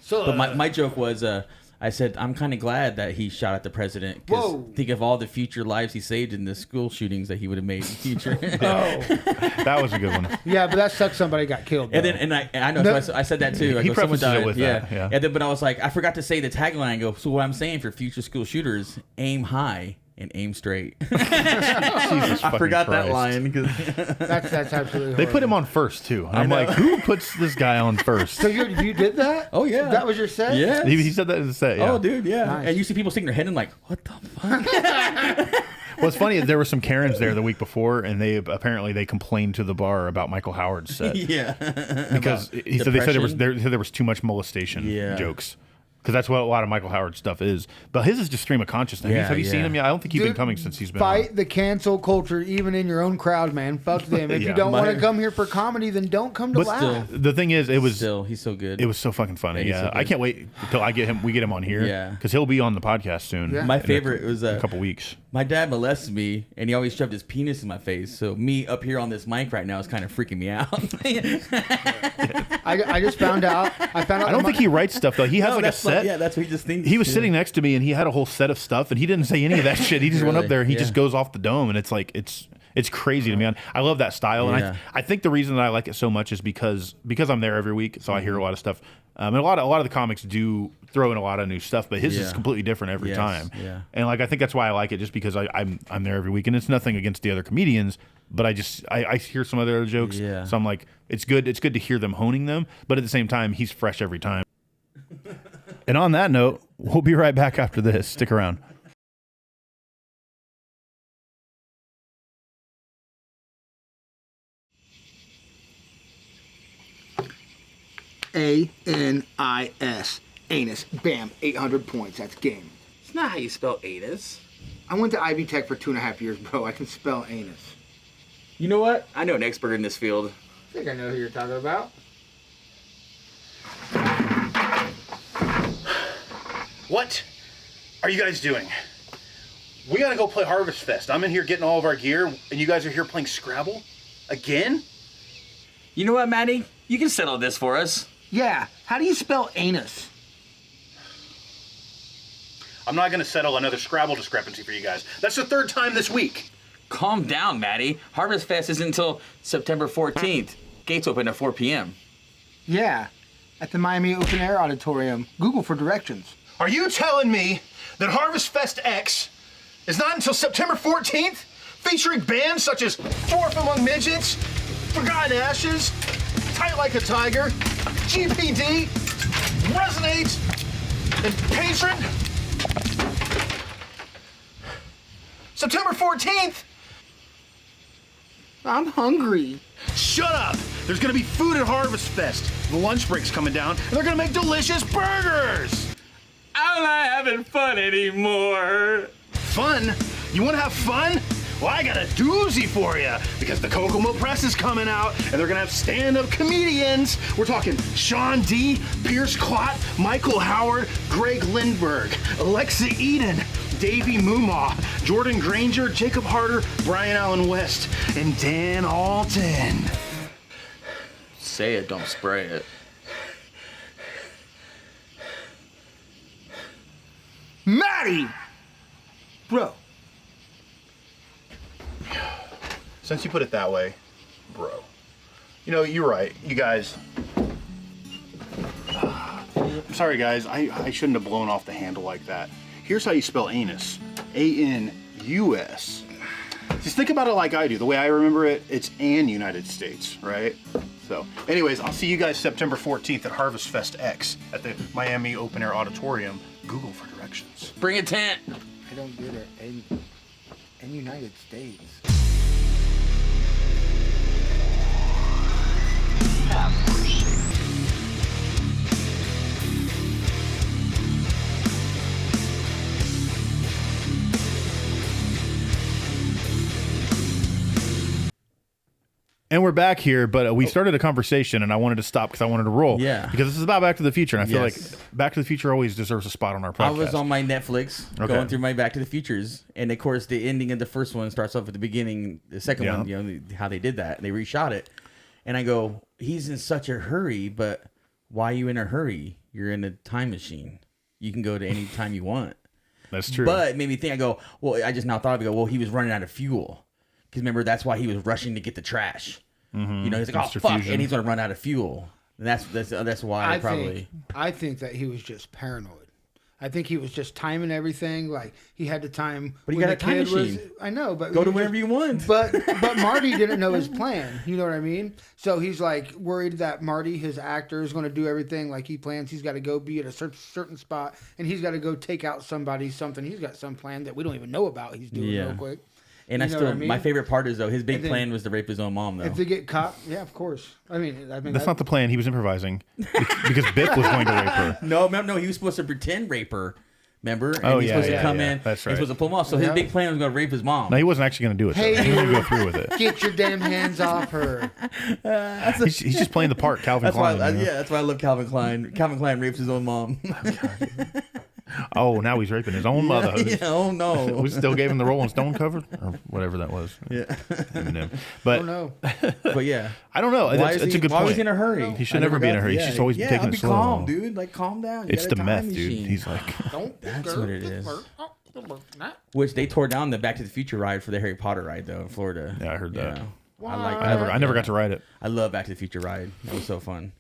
S6: So,
S8: But my joke was, I said, I'm kind of glad that he shot at the president. Because
S6: Whoa.
S8: think of all the future lives he saved in the school shootings that he would have made in the future.
S7: That was a good one.
S6: yeah, but that sucks. Somebody got killed.
S8: And
S6: though.
S8: then I know,
S6: No.
S8: so I said that too. I
S7: He
S8: go, someone
S7: prefaces it
S8: died.
S7: with
S8: yeah.
S7: that, yeah.
S8: And then, but I was like, I forgot to say the tagline. I go, so what I'm saying for future school shooters, aim high and aim straight.
S7: Jesus
S8: I
S7: fucking
S8: forgot that
S7: Christ.
S8: line. 'Cause
S6: that's absolutely.
S7: They put him
S6: horrible.
S7: on first too. And I'm
S8: know.
S7: like, who puts this guy on first?
S6: So you did that?
S8: Oh, yeah.
S6: That was your set?
S8: Yeah.
S7: He said that in the set. Yeah.
S8: Oh, dude, yeah.
S6: Nice.
S8: And you see people sticking their head in like, what the fuck?
S7: What's funny is there were some Karens there the week before, and they apparently complained to the bar about Michael Howard's set
S8: Yeah.
S7: because they said there was too much molestation
S8: Yeah.
S7: jokes. Because that's what a lot of Michael Howard stuff is. But his is just stream of consciousness.
S8: Yeah,
S7: Have you seen
S8: yeah.
S7: him yet? I don't think he's been
S6: Dude,
S7: coming since he's been
S6: Fight
S7: on.
S6: the cancel culture, even in your own crowd, man. Fuck them. If
S7: Yeah.
S6: you don't want
S8: My-
S6: to come here for comedy, then don't come to
S7: But
S6: laugh.
S7: The thing is, it was
S8: Still, he's so good.
S7: it was so fucking funny.
S8: Yeah, he's
S7: Yeah,
S8: so
S7: I
S8: good.
S7: can't wait until we get him on here.
S8: Yeah.
S7: Because he'll be on the podcast soon.
S6: Yeah.
S8: My
S7: in
S8: favorite was
S7: a couple weeks.
S8: my dad molested me, and he always shoved his penis in my face. So me up here on this mic right now is kind of freaking me out.
S6: I just found out. I
S7: I don't think he writes stuff though. He has like a set.
S8: Yeah, that's what he just thinks.
S7: He was sitting next to me and he had a whole set of stuff and he didn't say any of that shit. He just went up
S8: Really?
S7: there and he
S8: Yeah.
S7: just goes off the dome and it's like it's crazy to me. I love that style and
S8: Yeah.
S7: I think the reason that I like it so much is because I'm there every week, so I hear a lot of stuff. And a lot of the comics do throw in a lot of new stuff, but his is
S8: Yeah.
S7: completely different every
S8: Yes,
S7: time.
S8: yeah.
S7: And like I think that's why I like it, just because I'm there every week, and it's nothing against the other comedians, but I hear some other jokes,
S8: Yeah.
S7: so I'm like it's good to hear them honing them, but at the same time he's fresh every time. And on that note, we'll be right back after this. Stick around.
S6: ANIS. Anus. Bam. 800 points. That's game.
S8: It's not how you spell anus.
S6: I went to Ivy Tech for 2.5 years, bro. I can spell anus.
S8: You know what? I know an expert in this field.
S6: I think I know who you're talking about.
S9: What
S7: are you guys doing? We gotta go play Harvestfest. I'm in here getting all of our gear, and you guys are here playing Scrabble? Again?
S9: You know what, Maddie? You can settle this for us.
S6: Yeah. How do you spell anus?
S7: I'm not gonna settle another Scrabble discrepancy for you guys. That's the third time this week.
S9: Calm down, Maddie. Harvestfest is until September 14th. Gates open at 4 p.m.
S6: Yeah. At the Miami Open Air Auditorium. Google for directions.
S7: Are you telling me that Harvestfest X is not until September 14th? Featuring bands such as Dwarf Among Midgets, Forgotten Ashes, Tight Like a Tiger, GPD, Resonate, and Patron? September 14th?
S6: I'm hungry.
S7: Shut up! There's gonna be food at Harvestfest. The lunch break's coming down, and they're gonna make delicious burgers!
S9: I'm not having fun anymore.
S7: Fun? You wanna have fun? Well, I got a doozy for you, because the Kokomo Press is coming out, and they're gonna have stand-up comedians. We're talking Sean D., Pierce Clott, Michael Howard, Greg Lindberg, Alexa Eden, Davey Moomaw, Jordan Granger, Jacob Harder, Brian Allen West, and Dan Alton.
S9: Say it, don't spray it.
S6: Maddie! Bro.
S7: Since you put it that way, bro. You know, you're right. You guys... I'm sorry, guys. I shouldn't have blown off the handle like that. Here's how you spell anus. A-N-U-S. Just think about it like I do. The way I remember it, it's an United States, right? So, anyways, I'll see you guys September 14th at Harvestfest X at the Miami Open Air Auditorium. Google for directions.
S9: Bring a tent.
S6: I don't get it. In United States.
S7: And we're back here, but we started a conversation, and I wanted to stop because I wanted to roll.
S8: Yeah.
S7: Because this is about Back to the Future, and I feel like Back to the Future always deserves a spot on our podcast.
S8: I was on my Netflix going through my Back to the Futures, and of course the ending of the first one starts off at the beginning. The second one, you know how they did that, they reshot it, and I go, he's in such a hurry, but why are you in a hurry? You're in a time machine. You can go to any time you want.
S7: That's true.
S8: But it made me think. I go, well, I just now thought of it. Well, he was running out of fuel. Because remember, that's why he was rushing to get the trash. Mm-hmm. You know, he's like,
S7: Mr.
S8: oh, fuck,
S7: Fusion.
S8: and he's going to run out of fuel. And that's why
S6: I think that he was just paranoid. I think he was just timing everything. Like, he had to time.
S8: But he got a time machine.
S6: I know, but
S8: go to wherever you want.
S6: But Marty didn't know his plan. You know what I mean? So he's like worried that Marty, his actor, is going to do everything like he plans. He's got to go be at a certain spot, and he's got to go take out something. He's got some plan that we don't even know about. He's doing real quick.
S8: And my favorite part is, though, his big plan was to rape his own mom, though.
S6: If they get caught, yeah, of course. I mean
S7: that's not the plan. He was improvising because Biff was going to rape her.
S8: No, he was supposed to pretend rape her. Remember? And
S7: he's
S8: supposed to come in.
S7: That's right.
S8: He's supposed to pull him off. So his big plan was going to rape his mom.
S7: No, he wasn't actually going to do it.
S6: Hey,
S7: he was going to go through with it.
S6: Get your damn hands off her.
S7: He's just playing the part, Calvin Klein.
S8: That's why I love Calvin Klein. Calvin Klein rapes his own mom.
S7: Oh, now he's raping his own mother.
S8: Yeah, oh no.
S7: We still gave him the Rolling Stone cover or whatever that was.
S8: Yeah.
S7: But
S6: oh no.
S8: But yeah.
S7: I don't know. It's a good point.
S8: Why was he in a hurry?
S7: He should never be in a hurry. He should always be taking it slow.
S8: Calm, dude. Like, calm down.
S7: It's the meth, dude. He's like,
S8: that's what it is. Which they tore down the Back to the Future ride for the Harry Potter ride, though, in Florida.
S7: Yeah, I heard that.
S8: I
S7: never got to ride it.
S8: I love Back to the Future ride. That was so fun.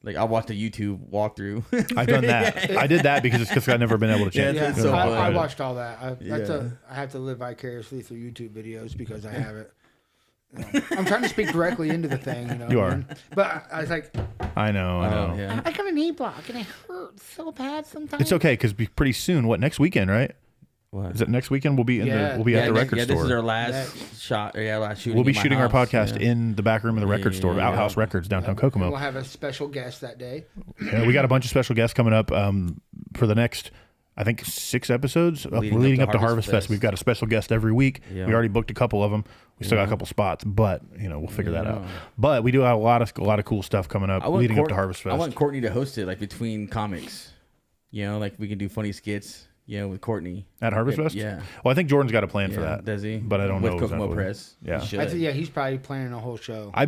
S8: Like, I watched a YouTube walkthrough.
S7: I've done that. I did that because I've never been able to change.
S8: Yeah,
S7: it.
S8: so
S6: I watched all that. I have to live vicariously through YouTube videos because I have it. I'm trying to speak directly into the thing. You know.
S7: You are.
S6: But I was like,
S7: I know.
S8: Yeah.
S3: I got a knee block and it hurts so bad sometimes.
S7: It's okay because pretty soon. What, next weekend, right?
S8: What?
S7: Is it next weekend? We'll be at the record store.
S8: This is our last shot. Last shooting.
S7: We'll be shooting our podcast in the back room of the record store, Outhouse Records, downtown Kokomo.
S6: We'll have a special guest that day.
S7: Yeah, we got a bunch of special guests coming up for the next, I think, 6 episodes. We're leading up to Harvestfest. We've got a special guest every week. Yeah. We already booked a couple of them. We still got a couple spots, but we'll figure that out. But we do have a lot of cool stuff coming up leading up to Harvestfest.
S8: I want Courtney to host it, like between comics. Like we can do funny skits. with Courtney
S7: at Harvestfest.
S8: Yeah.
S7: Well, I think Jordan's got a plan for that.
S8: Does he?
S7: But I don't know
S8: with Kokomo
S7: exactly.
S8: Press.
S7: Yeah.
S6: He's probably planning a whole show.
S7: I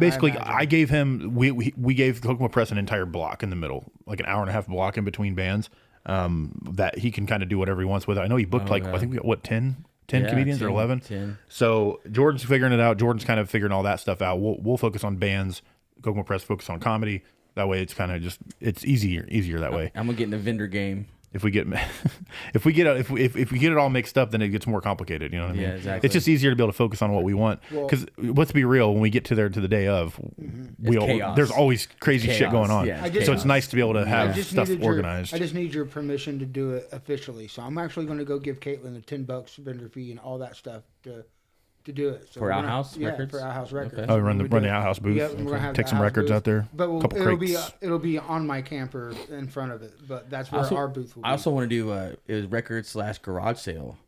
S7: gave him. We gave Kokomo Press an entire block in the middle, like an hour and a half block in between bands. That he can kind of do whatever he wants with it. I know he booked I think we got 10 comedians or 11.
S8: 10.
S7: So Jordan's figuring it out. Jordan's kind of figuring all that stuff out. We'll focus on bands. Kokomo Press focus on comedy. That way, it's kind of it's easier that way.
S8: I'm gonna get in the vendor game.
S7: If we get if we get it all mixed up, then it gets more complicated. You know what I mean?
S8: Yeah, exactly.
S7: It's just easier to be able to focus on what we want. Because let's be real, when we get to the day of, there's always crazy shit going on.
S8: Yeah,
S7: so it's nice to be able to have stuff organized.
S6: I just need your permission to do it officially. So I'm actually going to go give Caitlin the $10 vendor fee and all that stuff to do it. So
S8: for Outhouse Records?
S6: Yeah, for Outhouse Records.
S8: Okay.
S7: Oh, run the Outhouse booth.
S6: Yep, we're gonna have
S7: take some records
S6: booth.
S7: out there.
S6: But
S7: crates.
S6: it'll be on my camper in front of it. But that's where our booth will be.
S8: I also want to do it was record/garage sale.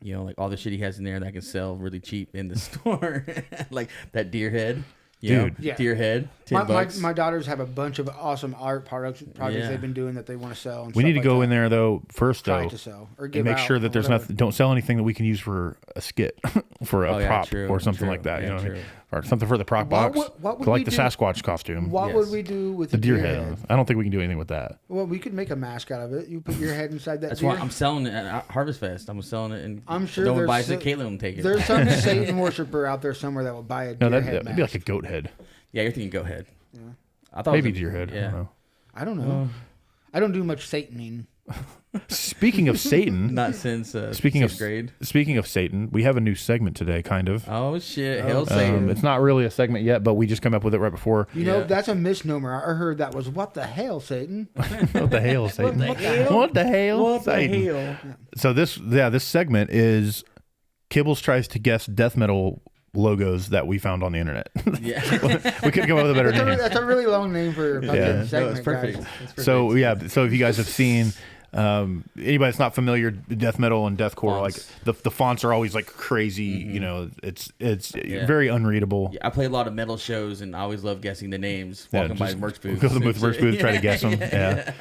S8: Like all the shit he has in there that I can sell really cheap in the store, like that deer head.
S7: Dude,
S8: deer head. $10.
S6: My daughters have a bunch of awesome art projects they've been doing that they want to sell. And
S7: we need to go in
S6: that.
S7: there though first
S6: Try
S7: though,
S6: to sell or
S7: and make sure that there's nothing. Don't sell anything that we can use for a skit, for a prop or something like that. You know what I mean? Or something for the prop box,
S6: what would
S7: like
S6: we
S7: the
S6: do?
S7: Sasquatch costume.
S6: What would we do with
S7: the deer head? I don't think we can do anything with that.
S6: Well, we could make a mask out of it. You put your head inside that.
S8: That's
S6: deer.
S8: why I'm selling it at Harvestfest. I'm selling it, and
S6: I'm sure
S8: no one buys it. Caitlin will take it.
S6: There's some Satan worshiper out there somewhere that will buy a deer head
S7: that'd be like a goat head.
S8: Yeah, you're thinking goat head.
S6: Yeah.
S8: I thought
S7: maybe deer head.
S8: Yeah.
S6: I don't know. I don't do much Sataning.
S7: Speaking of Satan,
S8: not since
S7: speaking of
S8: grade.
S7: Speaking of Satan, we have a new segment today, kind of.
S8: Oh shit! Hail Satan!
S7: It's not really a segment yet, but we just come up with it right before.
S6: You know, that's a misnomer. I heard that was what the hell, Satan?
S7: What the hell, Satan? What the hell, Satan? So this segment is Kibblez tries to guess death metal logos that we found on the internet.
S8: Yeah,
S7: we couldn't come up with a better name.
S6: That's a really long name for a segment,
S8: no, it's perfect.
S6: guys.
S7: So so if you guys have seen. Anybody that's not familiar, death metal and deathcore, like the fonts are always like crazy. You know, it's very unreadable.
S8: Yeah, I play a lot of metal shows, and I always love guessing the names. Walking by the merch booth,
S7: go to the merch booth, try to guess them. Yeah.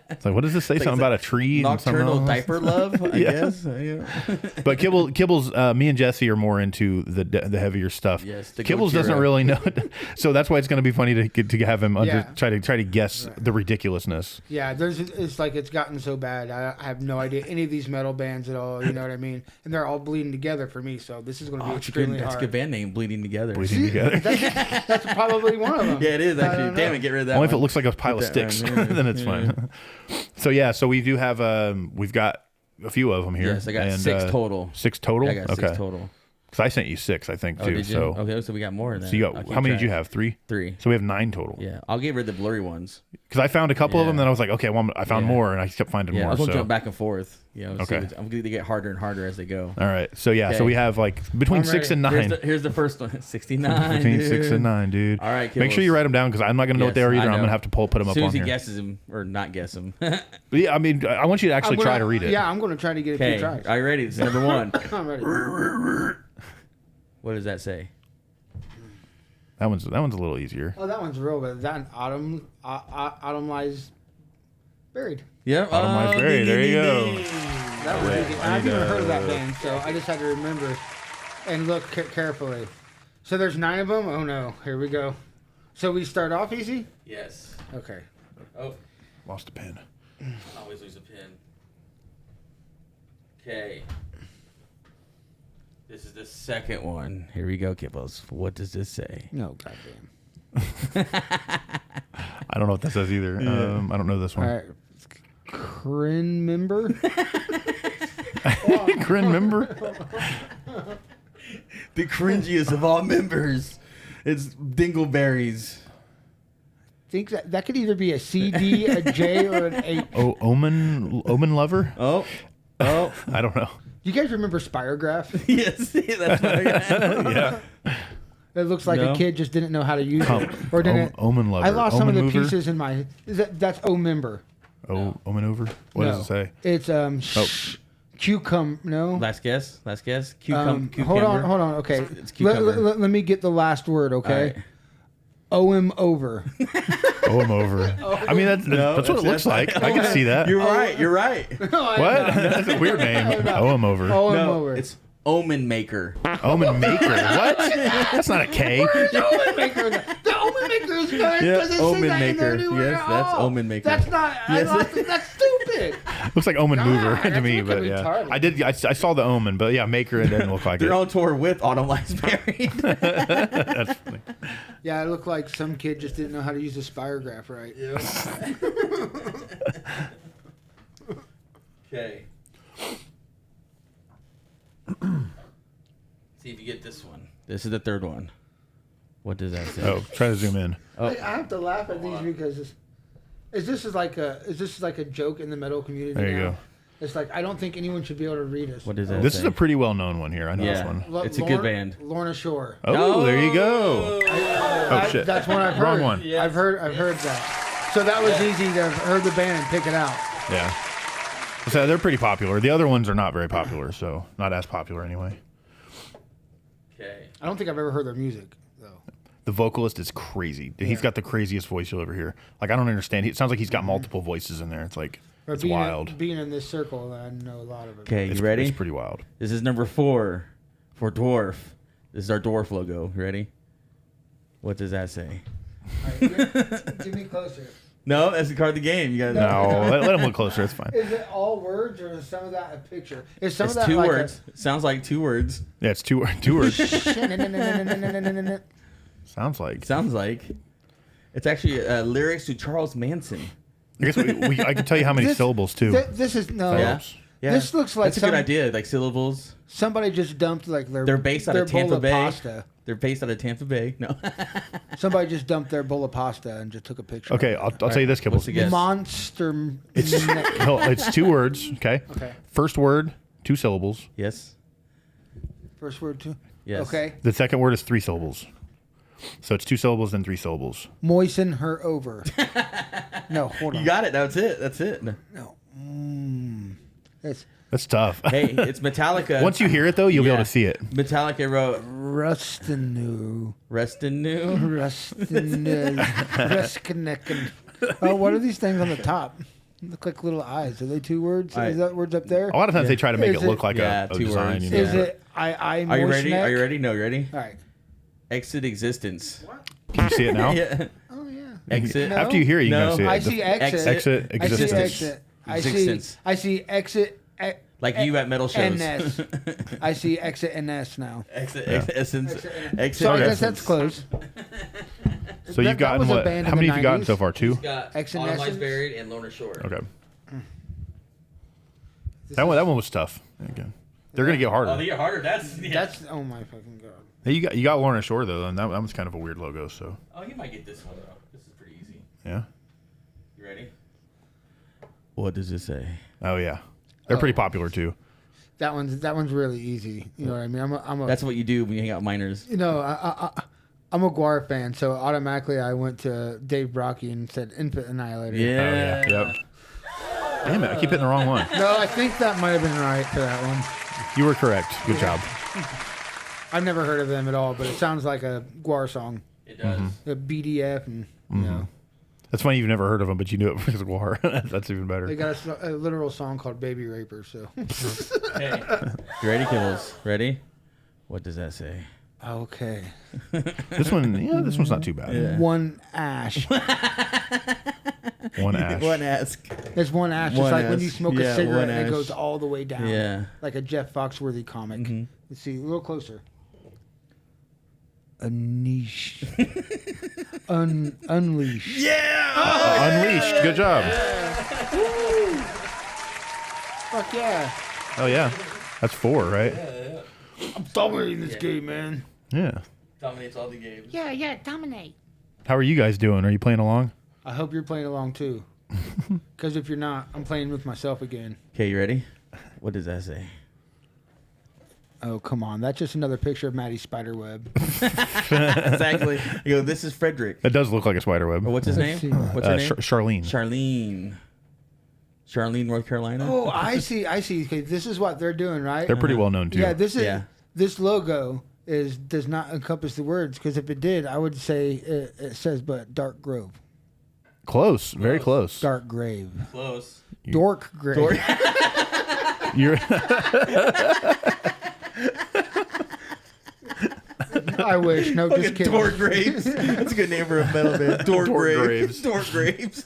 S7: It's like, what does this say? Something about a tree?
S8: Nocturnal diaper love, I guess.
S7: But Kibblez, me and Jesse are more into the heavier stuff.
S8: Yes,
S7: Kibblez doesn't really know, so that's why it's going to be funny to have him try to guess the ridiculousness.
S6: Yeah, it's like it's gotten so bad. I have no idea any of these metal bands at all. You know what I mean? And they're all bleeding together for me. So this is going to be extremely hard.
S8: That's a good band name, Bleeding Together.
S6: That's probably one of them.
S8: Yeah, it is actually. Damn it, get rid of that.
S7: Only if it looks like a pile of sticks, then it's fine. So we do have we've got a few of them here.
S8: Yes, I got 6 total.
S7: 6 total.
S8: Yeah, I got 6 total.
S7: Because I sent you 6, I think, too.
S8: Did you?
S7: So
S8: Okay, so we got more than that.
S7: So you got how many did you have? 3?
S8: 3.
S7: So we have 9 total.
S8: Yeah, I'll get rid of the blurry ones.
S7: Because I found a couple of them, then I was like, okay, well, I found more, and I kept finding more.
S8: I was going to jump back and forth.
S7: Okay.
S8: I'm going to get harder and harder as they go.
S7: All right. So so we have like between 6 and 9.
S8: Here's the first one. 69.
S7: Between 6 and 9, dude.
S8: All right,
S7: make sure you write them down because I'm not going to know what they are either. I'm going to have to put them up on here.
S8: As soon as he guesses them or not guess them.
S7: Yeah, I mean, I want you to actually try to read it.
S6: Yeah, I'm going to try to get a few tries.
S8: Are you ready? It's number 1.
S6: I'm ready.
S8: What does that say?
S7: That one's a little easier.
S6: Oh, that one's real, but that autumn lies buried.
S8: Yeah,
S7: Autumn Lies Buried. There you go.
S6: That was easy. I've never heard of that band, so I just had to remember and look carefully. So there's 9 of them. Oh no, here we go. So we start off easy.
S8: Yes.
S6: Okay.
S8: Oh,
S7: Lost a pen.
S8: I always lose a pen. Okay. This is the second one. Here we go, Kibblez. What does this say?
S6: No, goddamn.
S7: I don't know what that says either. I don't know this one.
S6: All right. Crin member.
S7: Crin member.
S8: The cringiest of all members. It's Dingleberries.
S6: Think that could either be a CD, a J, or an H.
S7: Oh, Omen Lover.
S8: Oh.
S7: I don't know.
S6: Do you guys remember Spirograph?
S8: Yes, that's what I got.
S7: Yeah.
S6: It looks like a kid just didn't know how to use it, or didn't.
S7: Omen Lover.
S6: I lost some of the
S7: Mover?
S6: pieces in my. That's O member.
S7: Omen Over. What does it say?
S6: It's cucumber. No.
S8: Last guess. Cucumber.
S6: Hold on. Okay.
S8: It's cucumber.
S6: Let me get the last word. Okay. OM over.
S7: I'm over. I mean, that's what it looks like. I can see that.
S8: You're right. You're right.
S7: What? That's a weird name. I'm over.
S6: OM
S8: No,
S6: over.
S8: it's Omen Maker.
S7: Omen Maker. What? That's not a K.
S6: The Omen Maker. The Omen Maker is good.
S8: Yeah,
S6: Does it say
S8: Omen
S6: that in there
S8: Maker.
S6: anywhere?
S8: Yes, that's Omen Maker.
S6: That's not. That's stupid.
S7: Looks like Omen Mover
S6: God,
S7: to me,
S6: that's
S7: but
S6: fucking
S7: yeah.
S6: retarded.
S7: I saw the Omen, but yeah, Maker, it didn't look like
S8: They're
S7: it.
S8: on tour with Autumn Lies Buried.
S7: That's funny.
S6: Yeah, it looked like some kid just didn't know how to use a spirograph right.
S8: Okay. See if you get this one. This is the third one. What does that say?
S7: Oh, try to zoom in.
S6: I have to laugh at these because is this like a joke in the metal community?
S7: There you
S6: now?
S7: go.
S6: It's like I don't think anyone should be able to read us.
S8: What does that
S7: This
S8: say?
S7: is a pretty well-known one here. I know this
S8: Yeah.
S7: one.
S8: It's a good band.
S6: Lorna Shore.
S7: Oh, there you go. Oh, shit.
S6: That's one I've heard.
S7: Wrong one.
S8: Yes.
S6: I've heard that. So that was easy to have heard the band and pick it out.
S7: Yeah. So they're pretty popular. The other ones are not very popular, so not as popular anyway.
S8: Okay.
S6: I don't think I've ever heard their music though.
S7: The vocalist is crazy. He's got the craziest voice you'll ever hear. Like, I don't understand. It sounds like he's got multiple voices in there. It's like,
S6: Or
S7: it's
S6: being
S7: wild.
S6: being in this circle, I know a lot of it.
S8: Okay,
S7: It's
S8: you ready?
S7: It's pretty wild.
S8: This is number 4 for dwarf. This is our dwarf logo. You ready? What does that say?
S6: All right, give me closer.
S8: No, that's the card of the game. You guys.
S7: No, let him look closer. It's fine.
S6: Is it all words or is some of that a picture? Is some
S8: It's
S6: of that
S8: two
S6: like
S8: words. Sounds like 2 words.
S7: Yeah, it's two words.
S6: A...
S7: Sounds like.
S8: Sounds like. It's actually lyrics to Charles Manson.
S7: I guess I can tell you how many syllables, too.
S6: This is no.
S8: Yeah. Yeah.
S6: This looks like
S8: That's a good idea. Like syllables.
S6: Somebody just dumped like
S8: They're based out
S6: their
S8: of Tampa
S6: bowl of
S8: Bay.
S6: pasta.
S8: They're based out of Tampa Bay. No.
S6: Somebody just dumped their bowl of pasta and just took a picture.
S7: Okay,
S6: of
S7: I'll tell you this,
S8: What's the
S7: Kibblez.
S8: guess?
S6: Monster.
S7: It's 2 words, okay?
S6: Okay.
S7: First word, 2 syllables.
S8: Yes.
S6: First word too.
S8: Yes.
S6: Okay.
S7: The second word is 3 syllables. So it's 2 syllables, then 3 syllables.
S6: Moisten her over. No, hold on.
S8: You got it. That's it. That's it.
S6: No. It's
S7: That's tough.
S8: Hey, it's Metallica.
S7: Once you hear it, though, you'll be able to see it.
S8: Metallica wrote
S6: Rustinu.
S8: Restinu.
S6: Ruskinekin. Oh, what are these things on the top? Look like little eyes. Are they 2 words?
S8: Right.
S6: Is that words up there?
S7: A lot of times they try to make
S6: Is
S7: it look
S6: it-
S7: like
S8: Yeah,
S7: a
S8: 2
S7: design.
S8: words.
S7: You know?
S6: Is it I
S8: Are you ready?
S6: moist
S8: Are you
S6: neck?
S8: ready? No, you ready?
S6: All right.
S8: Exit existence.
S7: Can you see it now?
S8: Yeah.
S6: Oh yeah.
S8: Exit.
S6: No.
S7: After you hear it, you
S8: No.
S7: can see it.
S6: I see exit.
S7: Exit
S6: I see
S7: existence.
S6: exit. I see.
S8: Existence.
S6: I see exit.
S8: Like you at metal shows.
S6: NS. I see exit NS now.
S8: Exit.
S7: Yeah.
S8: Essence. Exit.
S6: So I guess
S8: essence.
S6: that's close.
S7: So you've gotten
S6: was a
S7: what?
S6: band
S7: How
S6: in
S7: many
S6: the
S7: have you gotten
S6: 90s?
S7: so far? 2?
S8: Got
S6: Exit
S8: Autumn Lies
S6: Essence.
S8: Buried and Lorna Shore.
S7: Okay. That one was tough. Again, they're gonna get harder.
S8: Oh, they get harder. That's
S6: Oh my fucking god.
S7: Hey, you got Lorna Shore though, and that was kind of a weird logo. So
S8: Oh, you might get this one though. This is pretty easy.
S7: yeah.
S8: You ready? What does it say?
S7: Oh yeah, they're pretty popular too.
S6: That one's really easy. You know what I mean? I'm a
S8: That's what you do when you hang out with minors.
S6: you know I'm a Guar fan, so automatically I went to Dave Brocky and said Infant Annihilator.
S7: Oh yeah. Yep. Damn it! I keep hitting the wrong one.
S6: No, I think that might have been right for that one.
S7: You were correct. Good job.
S6: I've never heard of them at all, but it sounds like a Guar song.
S8: It does.
S6: A BDF and you know.
S7: That's funny. You've never heard of them, but you knew it because of War. That's even better.
S6: They got a literal song called Baby Raper, so.
S8: Hey. You ready, Kibblez? Ready? What does that say?
S6: Okay.
S7: This one's not too bad.
S8: Yeah.
S6: One ash.
S7: One ash.
S8: One ask.
S6: There's one ash. It's
S8: One
S6: like when
S8: ash.
S6: you smoke
S8: Yeah,
S6: a cigarette
S8: one
S6: and it
S8: ash.
S6: goes all the way down.
S8: Yeah.
S6: Like a Jeff Foxworthy comic. Let's see, a little closer. A niche. Unleashed.
S7: Unleashed. Good job.
S6: Fuck yeah.
S7: Oh yeah. That's 4, right?
S6: I'm dominating this game, man.
S7: Yeah.
S8: Dominates all the games.
S3: Yeah, dominate.
S7: How are you guys doing? Are you playing along?
S6: I hope you're playing along too. Because if you're not, I'm playing with myself again.
S8: Okay, you ready? What does that say?
S6: Oh, come on. That's just another picture of Maddie Spiderweb.
S8: Exactly. You go, this is Frederick.
S7: It does look like a spider web.
S8: What's his name?
S6: see.
S8: What's her name?
S7: Charlene.
S8: Charlene, North Carolina.
S6: Oh, I see. Okay, this is what they're doing, right?
S7: They're pretty well known too.
S6: Yeah, this is
S8: Yeah.
S6: this logo does not encompass the words, because if it did, I would say it says but dark grove.
S7: Close. Very close.
S6: Dark grave.
S8: Close.
S6: Dork grave.
S7: You're
S6: I wish. No, just kidding.
S8: Dork graves. That's a good name for a metal band. Dork graves. Dork graves.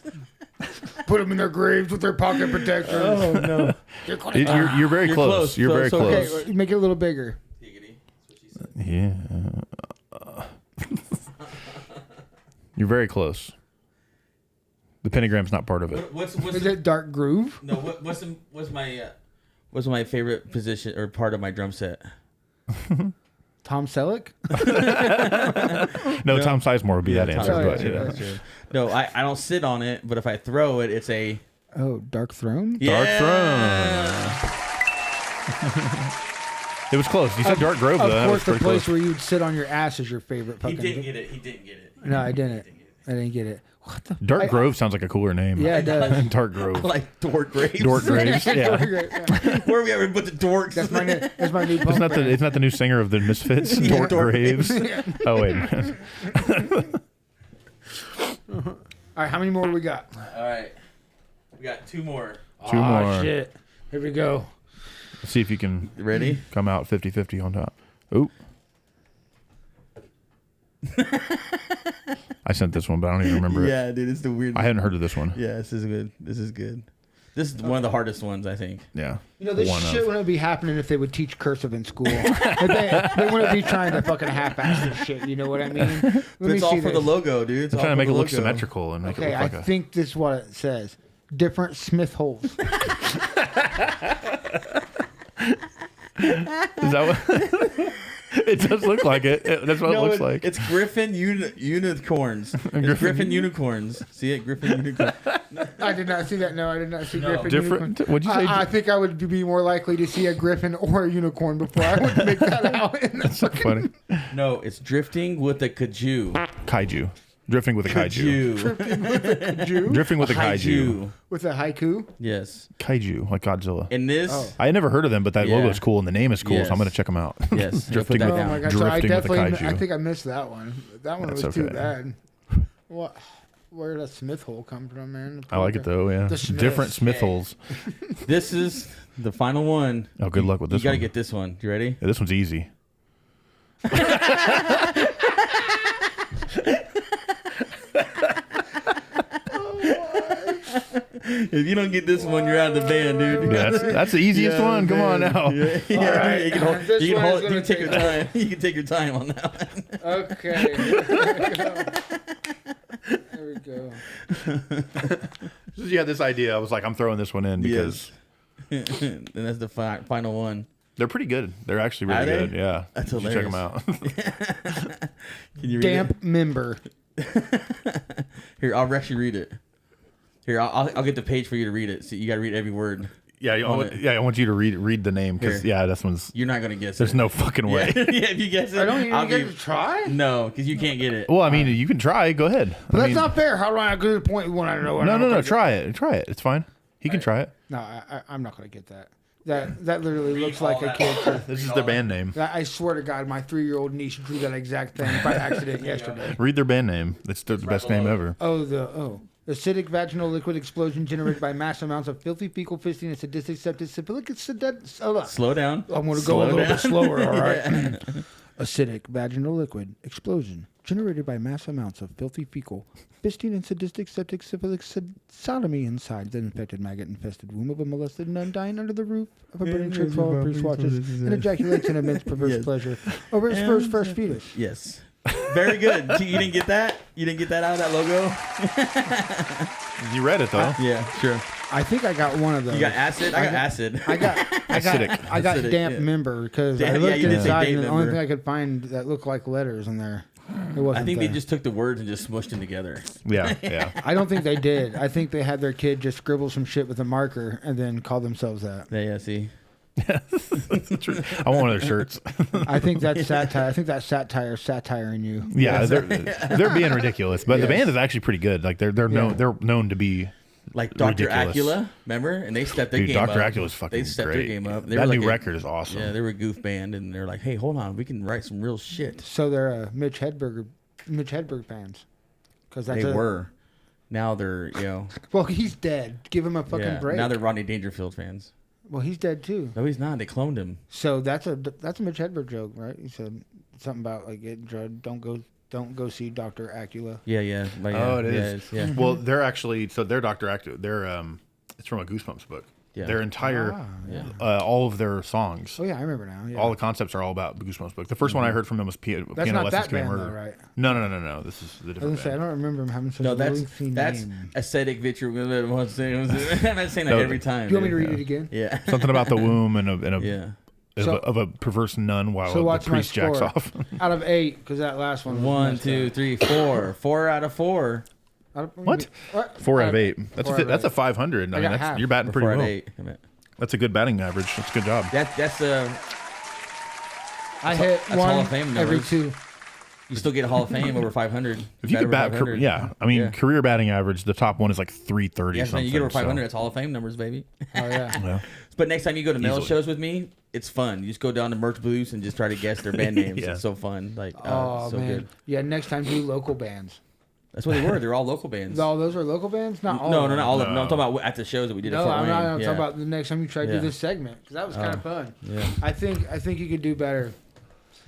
S6: Put them in their graves with their pocket protectors.
S8: Oh no.
S7: you're very close. You're very close.
S6: Okay, make it a little bigger.
S7: Yeah. You're very close. The pentagram's not part of it.
S6: Is it dark groove?
S8: No. What's my favorite position or part of my drum set?
S6: Tom Selleck?
S7: No, Tom Sizemore would be that answer.
S6: Sizemore,
S7: But, yeah.
S8: That's true. No, I don't sit on it, but if I throw it, it's a
S6: Dark Throne?
S7: Dark Throne. It was close. You said Dark Grove, though.
S6: Of course, the
S7: pretty
S6: place
S7: close.
S6: where you'd sit on your ass is your favorite
S8: He
S6: fucking...
S8: didn't get it.
S6: No, I didn't. I didn't get it. What the...
S7: Dark Grove sounds like a cooler name.
S6: Yeah, it does.
S7: Dark Grove.
S8: Like Dork Graves.
S7: Dork Graves. Yeah.
S8: Where are we ever put the dorks?
S6: That's my new punk brand.
S7: It's not the new singer of the Misfits, Dork Graves. Oh wait.
S6: All right, how many more we got?
S8: All right. We got two more.
S7: Two more.
S6: Shit. Here we go.
S7: Let's see if you can
S8: Ready?
S7: come out 50-50 on top. Ooh. I sent this one, but I don't even remember it.
S8: Yeah, dude, it's the weirdest.
S7: I hadn't heard of this one.
S8: Yeah, this is good. This is one of the hardest ones, I think.
S7: Yeah.
S6: You know, this shit wouldn't be happening if they would teach cursive in school. they wouldn't be trying to fucking half-ass this shit. You know what I mean?
S8: It's all for the logo, dude. It's
S7: I'm
S8: all
S7: trying to make
S8: for
S7: it
S8: the
S7: look
S8: logo.
S7: symmetrical and make it
S6: Okay,
S7: look
S6: I
S7: like a...
S6: think this is what it says. Different Smith holes.
S7: Is that what... It does look like it. That's what it looks like.
S8: It's Griffin unicorns. It's Griffin unicorns. See it? Griffin unicorns.
S6: I did not see that. No, I did not see Griffin
S7: Different.
S6: unicorn.
S7: What'd you say?
S6: I think I would be more likely to see a griffin or a unicorn before I would make that out.
S7: That's so funny.
S8: No, it's drifting with a kaju.
S7: Kaiju. Drifting with a kaiju.
S6: Kaiju?
S7: Drifting with a kaiju.
S6: With a haiku?
S8: Yes.
S7: Kaiju, like Godzilla.
S8: In this,
S7: I had never heard of them, but that
S8: Yeah.
S7: logo is cool and the name is cool,
S8: Yes.
S7: so I'm going to check them out.
S8: Yes.
S7: Drifting
S8: Put that
S7: with,
S8: down.
S6: Oh my gosh, so I
S7: drifting with a
S6: definitely,
S7: kaiju.
S6: I think I missed that one. That one
S7: That's
S6: was too
S7: okay.
S6: bad. What? Where did that Smith hole come from, man?
S7: I like it though, yeah.
S6: The Smiths.
S7: Different Smith holes.
S8: this is the final one.
S7: Oh, good luck with this
S8: You gotta
S7: one.
S8: get this one. You ready?
S7: Yeah, this one's easy.
S8: If you don't get this one, you're out of the band, dude.
S7: Yeah, that's the easiest one. Come on now.
S8: Yeah,
S6: All right.
S8: You can hold.
S6: This
S8: You can
S6: one is
S8: hold. You
S6: gonna
S8: can take your
S6: take-
S8: time. You can take your time on that one.
S6: Okay. There we go.
S7: Yeah, this idea. I was like, I'm throwing this one in because
S8: And that's the final one.
S7: they're pretty good. They're actually
S8: Are
S7: really
S8: they?
S7: good. Yeah.
S8: That's
S7: You should check them out.
S8: Can you read
S6: Damp member.
S8: it? Here, I'll actually read it. Here, I'll get the page for you to read it. So you got to read every word.
S7: Yeah, I want you to read the name because
S8: Here.
S7: this one's.
S8: You're not gonna guess
S7: There's
S8: it.
S7: no fucking way.
S8: Yeah, if you guess it,
S6: I don't even
S8: I'll
S6: get
S8: give-
S6: to try?
S8: No, because you can't get it.
S7: Well, I mean, you can try. Go ahead.
S6: But
S7: I
S6: that's
S7: mean,
S6: not fair. How do I get to the point when I know?
S7: No. Try it. Try it. It's fine. He can try it.
S6: No, I'm not going to get that. That literally looks like a kid.
S7: This is their band name.
S6: I swear to God, my 3-year-old niece drew that exact thing by accident yesterday.
S7: Read their band name. It's the best name ever.
S6: Acidic vaginal liquid explosion generated by mass amounts of filthy fecal fisting and sadistic septic syphilic.
S8: Slow down.
S6: I'm going to go a little bit slower, all right? Acidic vaginal liquid explosion generated by mass amounts of filthy fecal fisting and sadistic septic syphilic sodomy inside the infected maggot-infested womb of a molested nun dying under the roof of a burning church while a priest watches and ejaculates in immense perverse pleasure over his first fresh fetus.
S8: Yes. Very good. You didn't get that? You didn't get that out of that logo?
S7: You read it though.
S8: Yeah, sure.
S6: I think I got one of those.
S8: You got acid? I got acid.
S6: I got
S7: Acidic.
S6: damp
S8: yeah.
S6: member because I
S8: Yeah,
S6: looked
S8: you did say
S6: inside
S8: damp
S6: and the only
S8: member.
S6: thing I could find that looked like letters in there. It wasn't
S8: I think
S6: there.
S8: they just took the words and just smushed them together.
S7: Yeah.
S6: I don't think they did. I think they had their kid just scribble some shit with a marker and then call themselves that.
S8: Yeah, see.
S7: I want one of their shirts.
S6: I think that's satire. I think that's satire in you.
S7: Yeah, they're being ridiculous, but the band is actually pretty good. Like they're known to be
S8: Like Dr.
S7: ridiculous.
S8: Acula, remember? And they stepped their
S7: Dude,
S8: game up.
S7: Dr. Acula's fucking
S8: They stepped
S7: great.
S8: their game up. They
S7: That
S8: were
S7: new
S8: like
S7: record is awesome.
S8: Yeah, they were a goof band, and they're like, hey, hold on, we can write some real shit.
S6: So they're Mitch Hedberg fans. Because
S8: They were. Now they're,
S6: Well, he's dead. Give him a fucking break.
S8: now they're Rodney Dangerfield fans.
S6: Well, he's dead too.
S8: No, he's not. They cloned him.
S6: So that's a Mitch Hedberg joke, right? He said something about like getting drugged. Don't go see Dr. Acula.
S8: Yeah.
S7: Oh, it is.
S8: Yeah.
S7: Well, they're actually they're Dr. Acula. They're it's from a Goosebumps book.
S8: Yeah.
S7: Their entire all of their songs.
S6: Oh yeah, I remember now. Yeah.
S7: All the concepts are all about Goosebumps book. The first one I heard from them was Piano
S6: That's not
S7: Lessons
S6: that
S7: to Be
S6: band,
S7: Murder.
S6: though, right?
S7: No. This is the
S6: I was
S7: different
S6: gonna say, I
S7: band.
S6: don't remember him having such
S8: No,
S6: a
S8: that's
S6: lengthy name.
S8: aesthetic vitriol. I'm not saying that every time.
S6: Do you want me to read it again?
S8: Yeah.
S7: Something about the womb and a
S8: Yeah.
S7: of a perverse nun while
S6: So
S7: the
S6: watch my
S7: priest jacks
S6: score.
S7: off.
S6: Out of 8, because that last one. Was
S8: 1,
S6: messed
S8: 2,
S6: up.
S8: 3, 4. 4 out of 4.
S7: What? 4 out of 8. That's a 500. I mean,
S6: got half.
S7: you're batting
S8: 4
S7: pretty
S8: out of
S7: well.
S8: 8. I mean,
S7: That's a good batting average. That's a good job.
S8: that's
S6: I hit
S8: Hall
S6: one
S8: of Fame
S6: every
S8: numbers.
S6: 2.
S8: you still get a Hall of Fame over 500.
S7: If you could bat, I mean,
S8: Yeah.
S7: career batting average, the top one is like 330
S8: Yeah,
S7: something.
S8: you get over 500.
S7: so-
S8: That's Hall of Fame numbers, baby.
S6: Oh yeah.
S7: Yeah.
S8: But next time you go to mail
S7: Easily.
S8: shows with me, it's fun. You just go down to merch booths and just try to guess their band names.
S7: Yeah.
S8: It's so fun. Like,
S6: Oh
S8: so
S6: man.
S8: good.
S6: Yeah. Next time do local bands.
S8: That's what they were. They're all local bands.
S6: All those are local bands. Not all.
S8: No,
S6: of them.
S8: not all of them. No, I'm talking about at the shows that we did.
S6: No,
S8: at Fort
S6: I'm
S8: Wayne.
S6: not. I'm
S8: Yeah.
S6: talking about the next time you try to
S8: Yeah.
S6: do this segment because that was kind of fun.
S8: Yeah.
S6: I think you could do better.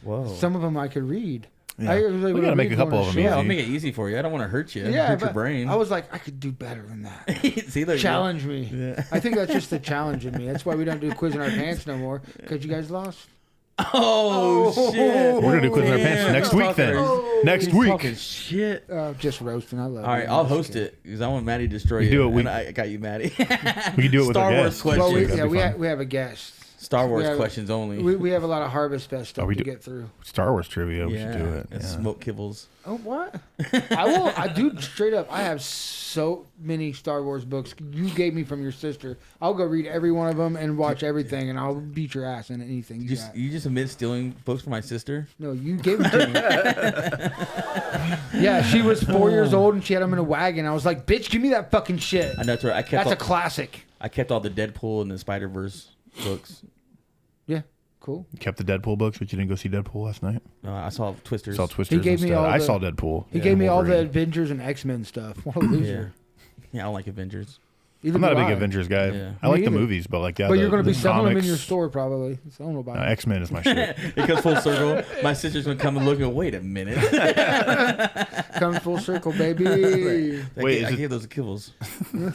S8: Whoa.
S6: Some of them I could read.
S7: Yeah.
S6: I usually
S7: We
S6: when
S7: gotta
S6: I
S7: make
S6: read
S7: a couple
S6: on
S7: of
S6: the
S7: them
S6: show-
S8: Yeah, I'll
S7: easy.
S8: make it easy for you. I don't want to hurt you.
S6: Yeah,
S8: hurt your
S6: but
S8: brain.
S6: I was like, I could do better than that.
S8: See, look,
S6: Challenge me.
S8: Yeah.
S6: I think that's just the challenge in me. That's why we don't do quiz in our pants no more because you guys lost.
S8: Oh, shit.
S7: We're gonna do quiz in our pants
S8: Yeah.
S7: next week then. Next week.
S8: Talking shit.
S6: Just roasting. I love.
S8: All right, I'll host it because I want Maddie to destroy
S7: We
S8: you.
S7: do it.
S8: And I got you, Maddie.
S7: We can do it with
S8: Star
S7: our
S8: Wars
S7: guests.
S8: questions.
S6: Well,
S7: That'd be fun.
S6: we have a guest.
S8: Star Wars
S6: We have-
S8: questions only.
S6: We have a lot of Harvestfest stuff to get through.
S7: Star Wars trivia. We should do it.
S8: and
S7: Yeah.
S8: smoke kibbles.
S6: Oh what? I do straight up. I have so many Star Wars books you gave me from your sister. I'll go read every one of them and watch everything, and I'll beat your ass in anything you got.
S8: You just admit stealing books from my sister?
S6: No, you gave them to me. Yeah, she was 4 years old and she had them in a wagon. I was like, "Bitch, give me that fucking shit."
S8: I know that's right.
S6: That's a classic.
S8: I kept all the Deadpool and the Spider-Verse books.
S6: Yeah, cool.
S7: You kept the Deadpool books, but you didn't go see Deadpool last night.
S8: I saw Twisters.
S7: Saw Twisters.
S6: gave me
S7: instead.
S6: all
S7: I
S6: the-
S7: saw Deadpool.
S6: He gave me all the
S7: Wolverine.
S6: Avengers and X-Men stuff. What a loser.
S8: Yeah, I don't like Avengers.
S6: Either
S7: I'm not a
S6: do
S7: big
S6: I.
S7: Avengers guy.
S8: Yeah.
S7: I like
S6: Me
S7: the
S6: either.
S7: movies, but like
S6: But you're going to be
S7: the
S6: selling them in
S7: comics-
S6: your store probably. So I don't know about it.
S7: X-Men is my shit.
S8: It goes full circle. My sister's gonna come and look and go, wait a minute.
S6: Comes full circle, baby.
S7: Wait,
S8: I
S7: is it-
S8: gave those to Kibblez.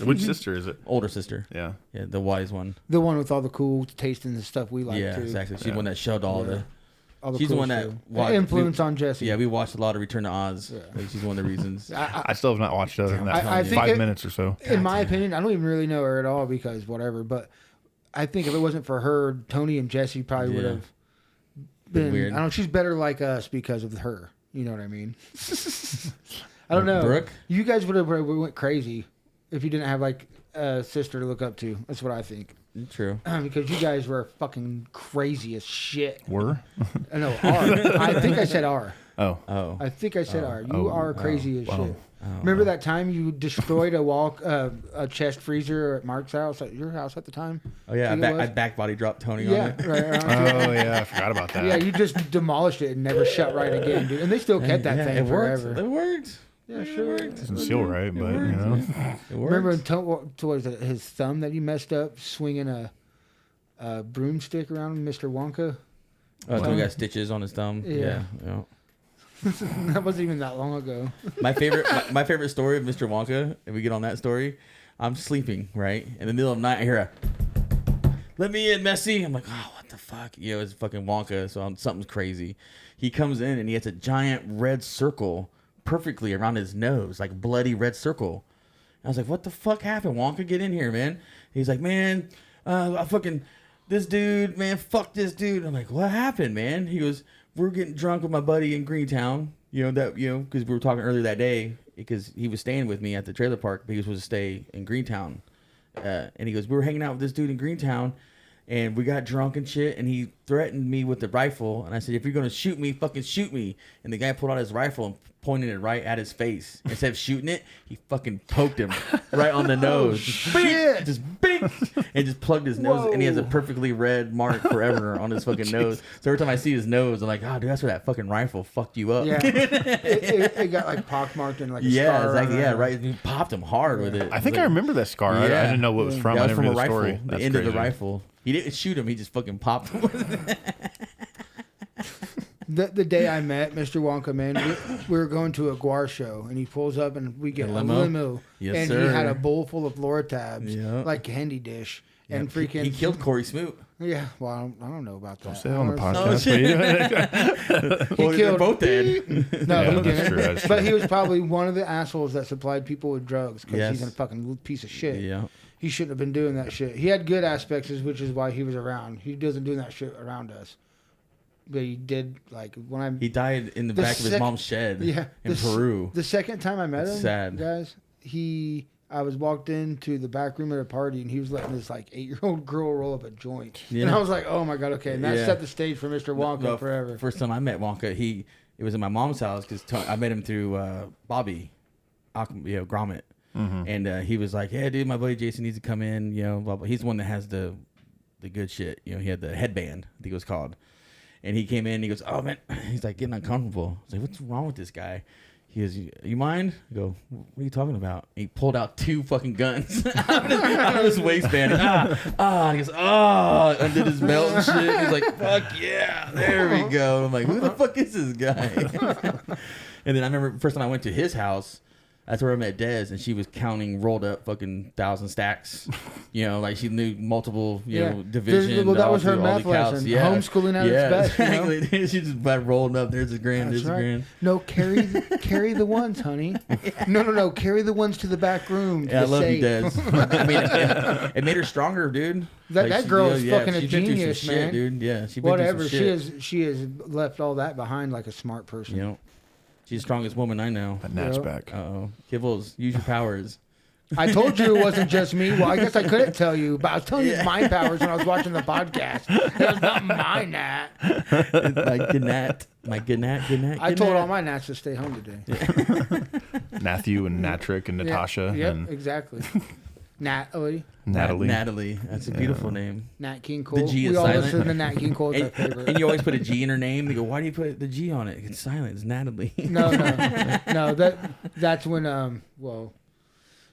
S7: Which sister is it?
S8: Older sister.
S7: Yeah.
S8: Yeah, the wise one.
S6: The one with all the cool tasting the stuff we like
S8: Yeah,
S6: too.
S8: exactly. She's the one that showed all the.
S6: All the
S8: She's the
S6: cool
S8: one that
S6: stuff.
S8: watched-
S6: influence on Jesse.
S8: Yeah, we watched a lot of Return to Oz. Like, she's one of the reasons.
S7: I still have not watched other than that.
S6: I think
S7: 5
S6: it-
S7: minutes or so.
S6: In my opinion, I don't even really know her at all because whatever. But I think if it wasn't for her, Tony and Jesse probably would
S8: Yeah.
S6: have been.
S8: Weird.
S6: I don't know. She's better like us because of her. You know what I mean? I don't know.
S8: Brooke?
S6: You guys would have went crazy if you didn't have like a sister to look up to. That's what I think.
S8: True.
S6: Because you guys were fucking crazy as shit.
S7: Were?
S6: No, R. I think I said R.
S7: Oh.
S8: Oh.
S6: I think I said R. You are crazy as shit.
S8: Oh,
S6: Remember that time you destroyed a chest freezer at Mark's house, at your house at the time?
S8: Oh yeah,
S6: Think it was?
S8: I back body dropped Tony on
S6: Yeah,
S8: it.
S6: right.
S7: Oh yeah, I forgot about that.
S6: Yeah, you just demolished it and never shut right again, dude. And they still kept that
S8: Yeah,
S6: thing
S8: it worked.
S6: forever.
S8: It worked.
S6: Yeah, sure.
S7: Doesn't seal right, but you know.
S8: It worked.
S6: Remember what was it, his thumb that you messed up swinging a broomstick around Mr. Wonka?
S8: Oh, so he got stitches on his thumb.
S6: Yeah.
S8: Yeah.
S6: That wasn't even that long ago.
S8: My favorite story of Mr. Wonka, if we get on that story, I'm sleeping, right? In the middle of the night, I hear a, "Let me in, Messi." I'm like, oh, what the fuck? You know, it's fucking Wonka, so something's crazy. He comes in and he has a giant red circle perfectly around his nose, like bloody red circle. I was like, what the fuck happened? Wonka, get in here, man. He's like, man, I fucking, this dude, man, fuck this dude. I'm like, what happened, man? He goes, we're getting drunk with my buddy in Greentown. Because we were talking earlier that day, because he was staying with me at the trailer park, but he was supposed to stay in Greentown. And he goes, we were hanging out with this dude in Greentown, And we got drunk and shit, and he threatened me with the rifle. And I said, if you're going to shoot me, fucking shoot me. And the guy pulled out his rifle and pointed it right at his face. Instead of shooting it, he fucking poked him right on the nose. Just bing, just bing, and just plugged his nose.
S6: Whoa.
S8: And he has a perfectly red mark forever on his fucking nose. So every time I see his nose, I'm like, oh, dude, that's where that fucking rifle fucked you up.
S6: Yeah. it got like pockmarked and like a scar.
S8: Exactly. Yeah, right. He popped him hard with it.
S7: I think
S8: Like,
S7: I remember that scar. I didn't know what it was from.
S8: that
S7: I
S8: was
S7: never
S8: from a
S7: knew the
S8: rifle.
S7: story.
S8: The
S7: That's
S8: end of the
S7: crazy.
S8: rifle. He didn't shoot him. He just fucking popped him with it.
S6: The day I met Mr. Wonka, man, we were going to a guar show, and he pulls up, and we get a limo.
S8: Yes,
S6: and
S8: sir.
S6: he had a bowl full of Lortabs,
S8: Yeah.
S6: like candy dish, and
S8: Yeah,
S6: freaking.
S8: He killed Corey Smoot.
S6: Yeah, well, I don't know about that.
S7: Say it on the
S6: I don't know.
S7: podcast.
S6: He
S8: Well, they're
S6: killed
S8: both dead.
S6: No,
S7: Yeah,
S6: he
S7: that's
S6: didn't.
S7: true, that's
S6: But
S7: true.
S6: he was probably one of the assholes that supplied people with drugs because
S8: Yes.
S6: he's a fucking piece of shit.
S8: Yeah.
S6: He shouldn't have been doing that shit. He had good aspects, which is why he was around. He doesn't do that shit around us. But he did, like, when I...
S8: He died in the
S6: The
S8: back of his
S6: sec-
S8: mom's shed
S6: Yeah,
S8: in Peru.
S6: The second time I met
S8: That's
S6: him,
S8: sad.
S6: guys, I was walked into the back room at a party, and he was letting this, like, 8-year-old girl roll up a joint.
S8: Yeah.
S6: And I was like, oh, my God, okay. And that
S8: Yeah.
S6: set the stage for Mr. Wonka
S8: No,
S6: forever.
S8: First time I met Wonka, it was in my mom's house because I met him through Bobby, Gromit.
S7: Mm-hmm.
S8: And he was like, yeah, dude, my buddy Jason needs to come in. You know, blah, blah. He's the one that has the good shit. You know, he had the headband, I think it was called. And he came in and he goes, oh, man, he's like getting uncomfortable. I was like, what's wrong with this guy? He goes, you mind? I go, what are you talking about? And he pulled out 2 fucking guns out of his waistband. And he goes, undid his belt and shit. He's like, fuck yeah, there we go. I'm like, who the fuck is this guy? And then I remember first time I went to his house, that's where I met Dez, and she was counting rolled up fucking 1,000 stacks. You know, like she knew multiple, you know, division.
S6: Well, that
S8: all
S6: was her
S8: through all the
S6: math
S8: counts.
S6: lesson.
S8: Yeah.
S6: Homeschooling at its best. You know?
S8: Exactly. She just rolled up. There's a grand.
S6: That's
S8: There's a
S6: right.
S8: grand.
S6: No, carry the ones, honey. No. Carry the ones to the back room. To
S8: Yeah, I
S6: the
S8: love
S6: safe.
S8: you, Dez. I mean, it made her stronger, dude.
S6: That girl is fucking a
S8: she's been through some
S6: genius,
S8: shit,
S6: man.
S8: dude. Yeah, she's been
S6: Whatever.
S8: through some shit.
S6: She has left all that behind like a smart person.
S8: You know, she's the strongest woman I know.
S7: That Nat's back.
S8: Uh-oh. Kibblez, use your powers.
S6: I told you it wasn't just me. Well, I guess I couldn't tell you, but I was telling you my powers when I was watching the podcast. It was not my gnat.
S8: My good nat.
S6: I told all my gnats to stay home today.
S7: Matthew and Natrick and Natasha
S6: Yep,
S7: and
S6: exactly. Natalie.
S7: Natalie.
S8: Natalie. That's a beautiful name.
S6: Nat King Cole.
S8: The G is
S6: we all
S8: silent.
S6: listen to Nat King Cole. It's our
S8: And,
S6: favorite.
S8: and you always put a G in her name. They go, why do you put the G on it? It's silent. It's Natalie.
S6: No. That's when well,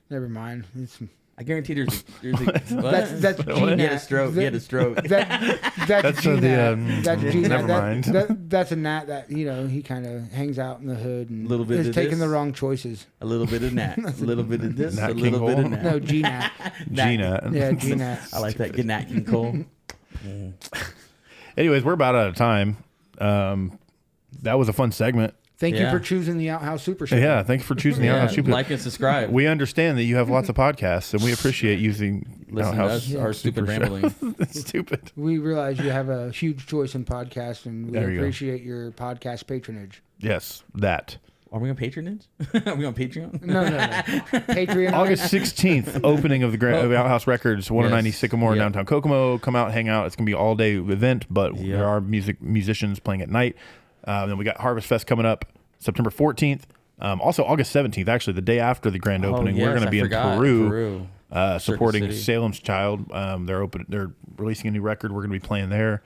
S6: never mind. It's,
S8: I guarantee there's a what?
S6: that's
S8: He had a
S6: G-Nat.
S8: stroke. He had a stroke.
S6: That's
S7: so
S6: G-Nat. That's G-Nat.
S7: never mind.
S6: That's a gnat that he kind of hangs out in the hood and
S8: Little bit
S6: is
S8: of
S6: taking
S8: this.
S6: the wrong choices.
S8: A little bit of Nat. A little bit of this.
S7: Nat
S8: a
S7: King
S8: little bit of
S7: Cole?
S8: Nat.
S6: No, G-Nat.
S7: Gina.
S6: Yeah, G-Nat.
S8: I like that. Good Nat King Cole.
S7: Anyways, we're about out of time. That was a fun segment.
S6: Thank you
S8: Yeah.
S6: for choosing the Outhouse Super Show.
S7: Yeah, thanks for choosing the Outhouse Super.
S8: Like and subscribe.
S7: We understand that you have lots of podcasts, and we appreciate using
S8: Listen to
S7: Outhouse
S8: us, our stupid
S7: Super Show.
S8: rambling.
S7: Stupid.
S6: We realize you have a huge choice in podcasts, and we
S7: There you go.
S6: appreciate your podcast patronage.
S7: Yes, that.
S8: Are we on patronage? Are we on Patreon?
S6: No. Patreon.
S7: August 16th, opening of the of Outhouse Records, 190
S8: Yes.
S7: Sycamore,
S8: Yep.
S7: downtown Kokomo. Come out, hang out. It's gonna be an all day event, but
S8: Yep.
S7: there are musicians playing at night. Then we got Harvestfest coming up September 14th. Also August 17th, actually the day after the grand opening. We're
S8: yes,
S7: gonna
S8: I
S7: be in
S8: forgot.
S7: Peru. Supporting
S8: City.
S7: Salem's Child. They're releasing a new record. We're gonna be playing there.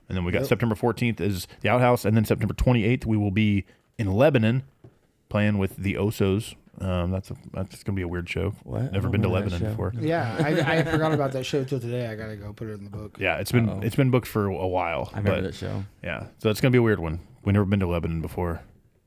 S7: And then we got September 14th is the Outhouse, and then September 28th we will be in Lebanon playing with the Osos. That's going to be a weird show.
S8: What? I
S7: Never
S8: don't
S7: been to
S8: remember that
S7: Lebanon
S8: show.
S7: before.
S6: Yeah, I forgot about that show till today. I gotta go put it in the book.
S7: Yeah, it's been booked for a while.
S8: I remember
S7: but,
S8: that show.
S7: Yeah, so it's going to be a weird one. We've never been to Lebanon before,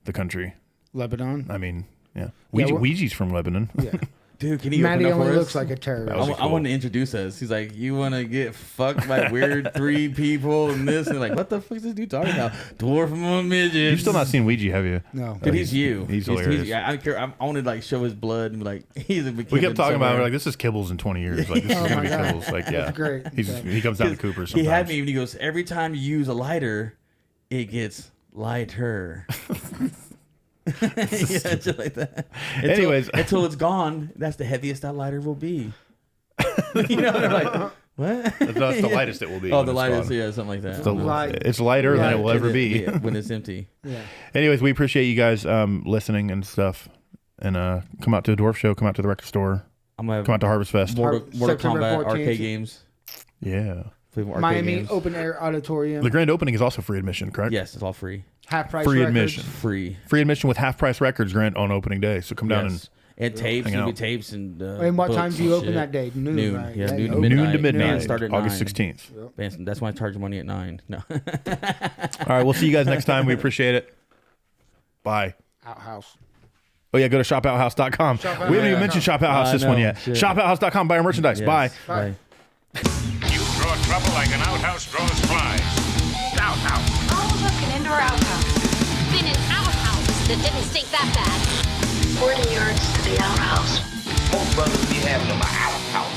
S7: the country.
S6: Lebanon.
S7: I mean, yeah.
S6: Yeah,
S7: Ouija's from Lebanon.
S6: Yeah.
S8: Dude, can he
S6: Maddie
S8: open up
S6: only
S8: for
S6: looks
S8: us?
S6: like a terrorist.
S7: was
S8: I
S7: cool.
S8: want to introduce us. He's like, you want to get fucked by weird 3 people and this? And like, what the fuck is this dude talking about? Dwarf among midgets.
S7: You've still not seen Ouija, have you?
S6: No.
S8: Dude, he's you.
S7: He's hilarious.
S8: I don't care. I want to like show his blood and be like, he's a
S7: We kept talking about it. We're like, this is Kibblez in 20 years. Like, this is
S6: Oh
S7: going to
S6: my
S7: be
S6: God.
S7: Kibblez. Like, yeah.
S6: That's great.
S7: He comes down to Cooper sometimes.
S8: He had me and he goes, every time you use a lighter, it gets lighter. Yeah, shit like that.
S7: Anyways.
S8: until it's gone, that's the heaviest that lighter will be. You know, they're like, What?
S7: That's the lightest it will be.
S8: Oh,
S7: when
S8: the
S7: it's
S8: lightest,
S7: gone.
S8: yeah, something like that.
S7: It's lighter than it will ever be.
S8: When it's empty.
S6: Yeah.
S7: Anyways, we appreciate you guys listening and stuff. And come out to the Dwarf Show. Come out to the record store.
S8: I'm gonna
S7: come out to Harvestfest.
S8: Mortal
S6: September
S8: Kombat
S6: 14th.
S8: arcade games.
S7: Yeah.
S6: Miami
S8: games.
S6: Open Air Auditorium.
S7: The grand opening is also free admission, correct?
S8: Yes, it's all free.
S6: Half price
S7: free
S6: records.
S7: admission.
S8: Free
S7: admission with half price records grant on opening day. So come down
S8: and tapes.
S7: hang
S8: There'll be
S7: out.
S8: tapes and.
S6: And what time do you open that day? Noon. Right?
S8: Yeah, noon to
S6: open.
S8: midnight.
S7: Noon to midnight.
S8: Bands start at
S7: August
S8: 9.
S7: 16th.
S8: Bands, that's why I charge money at 9. No.
S7: All right, we'll see you guys next time. We appreciate it. Bye.
S6: Outhouse.
S7: Oh yeah, go to shopouthouse.com. We haven't even mentioned Shop Outhouse this one yet.
S8: Shit.
S7: Shopouthouse.com. Buy our merchandise.
S8: Yes.
S7: Bye.
S2: You draw trouble like an outhouse draws flies. Outhouse.
S4: Oh, look, an indoor outhouse. Been an outhouse that didn't stink that bad.
S5: 40 yards to the outhouse.
S2: Most brothers be having them an outhouse.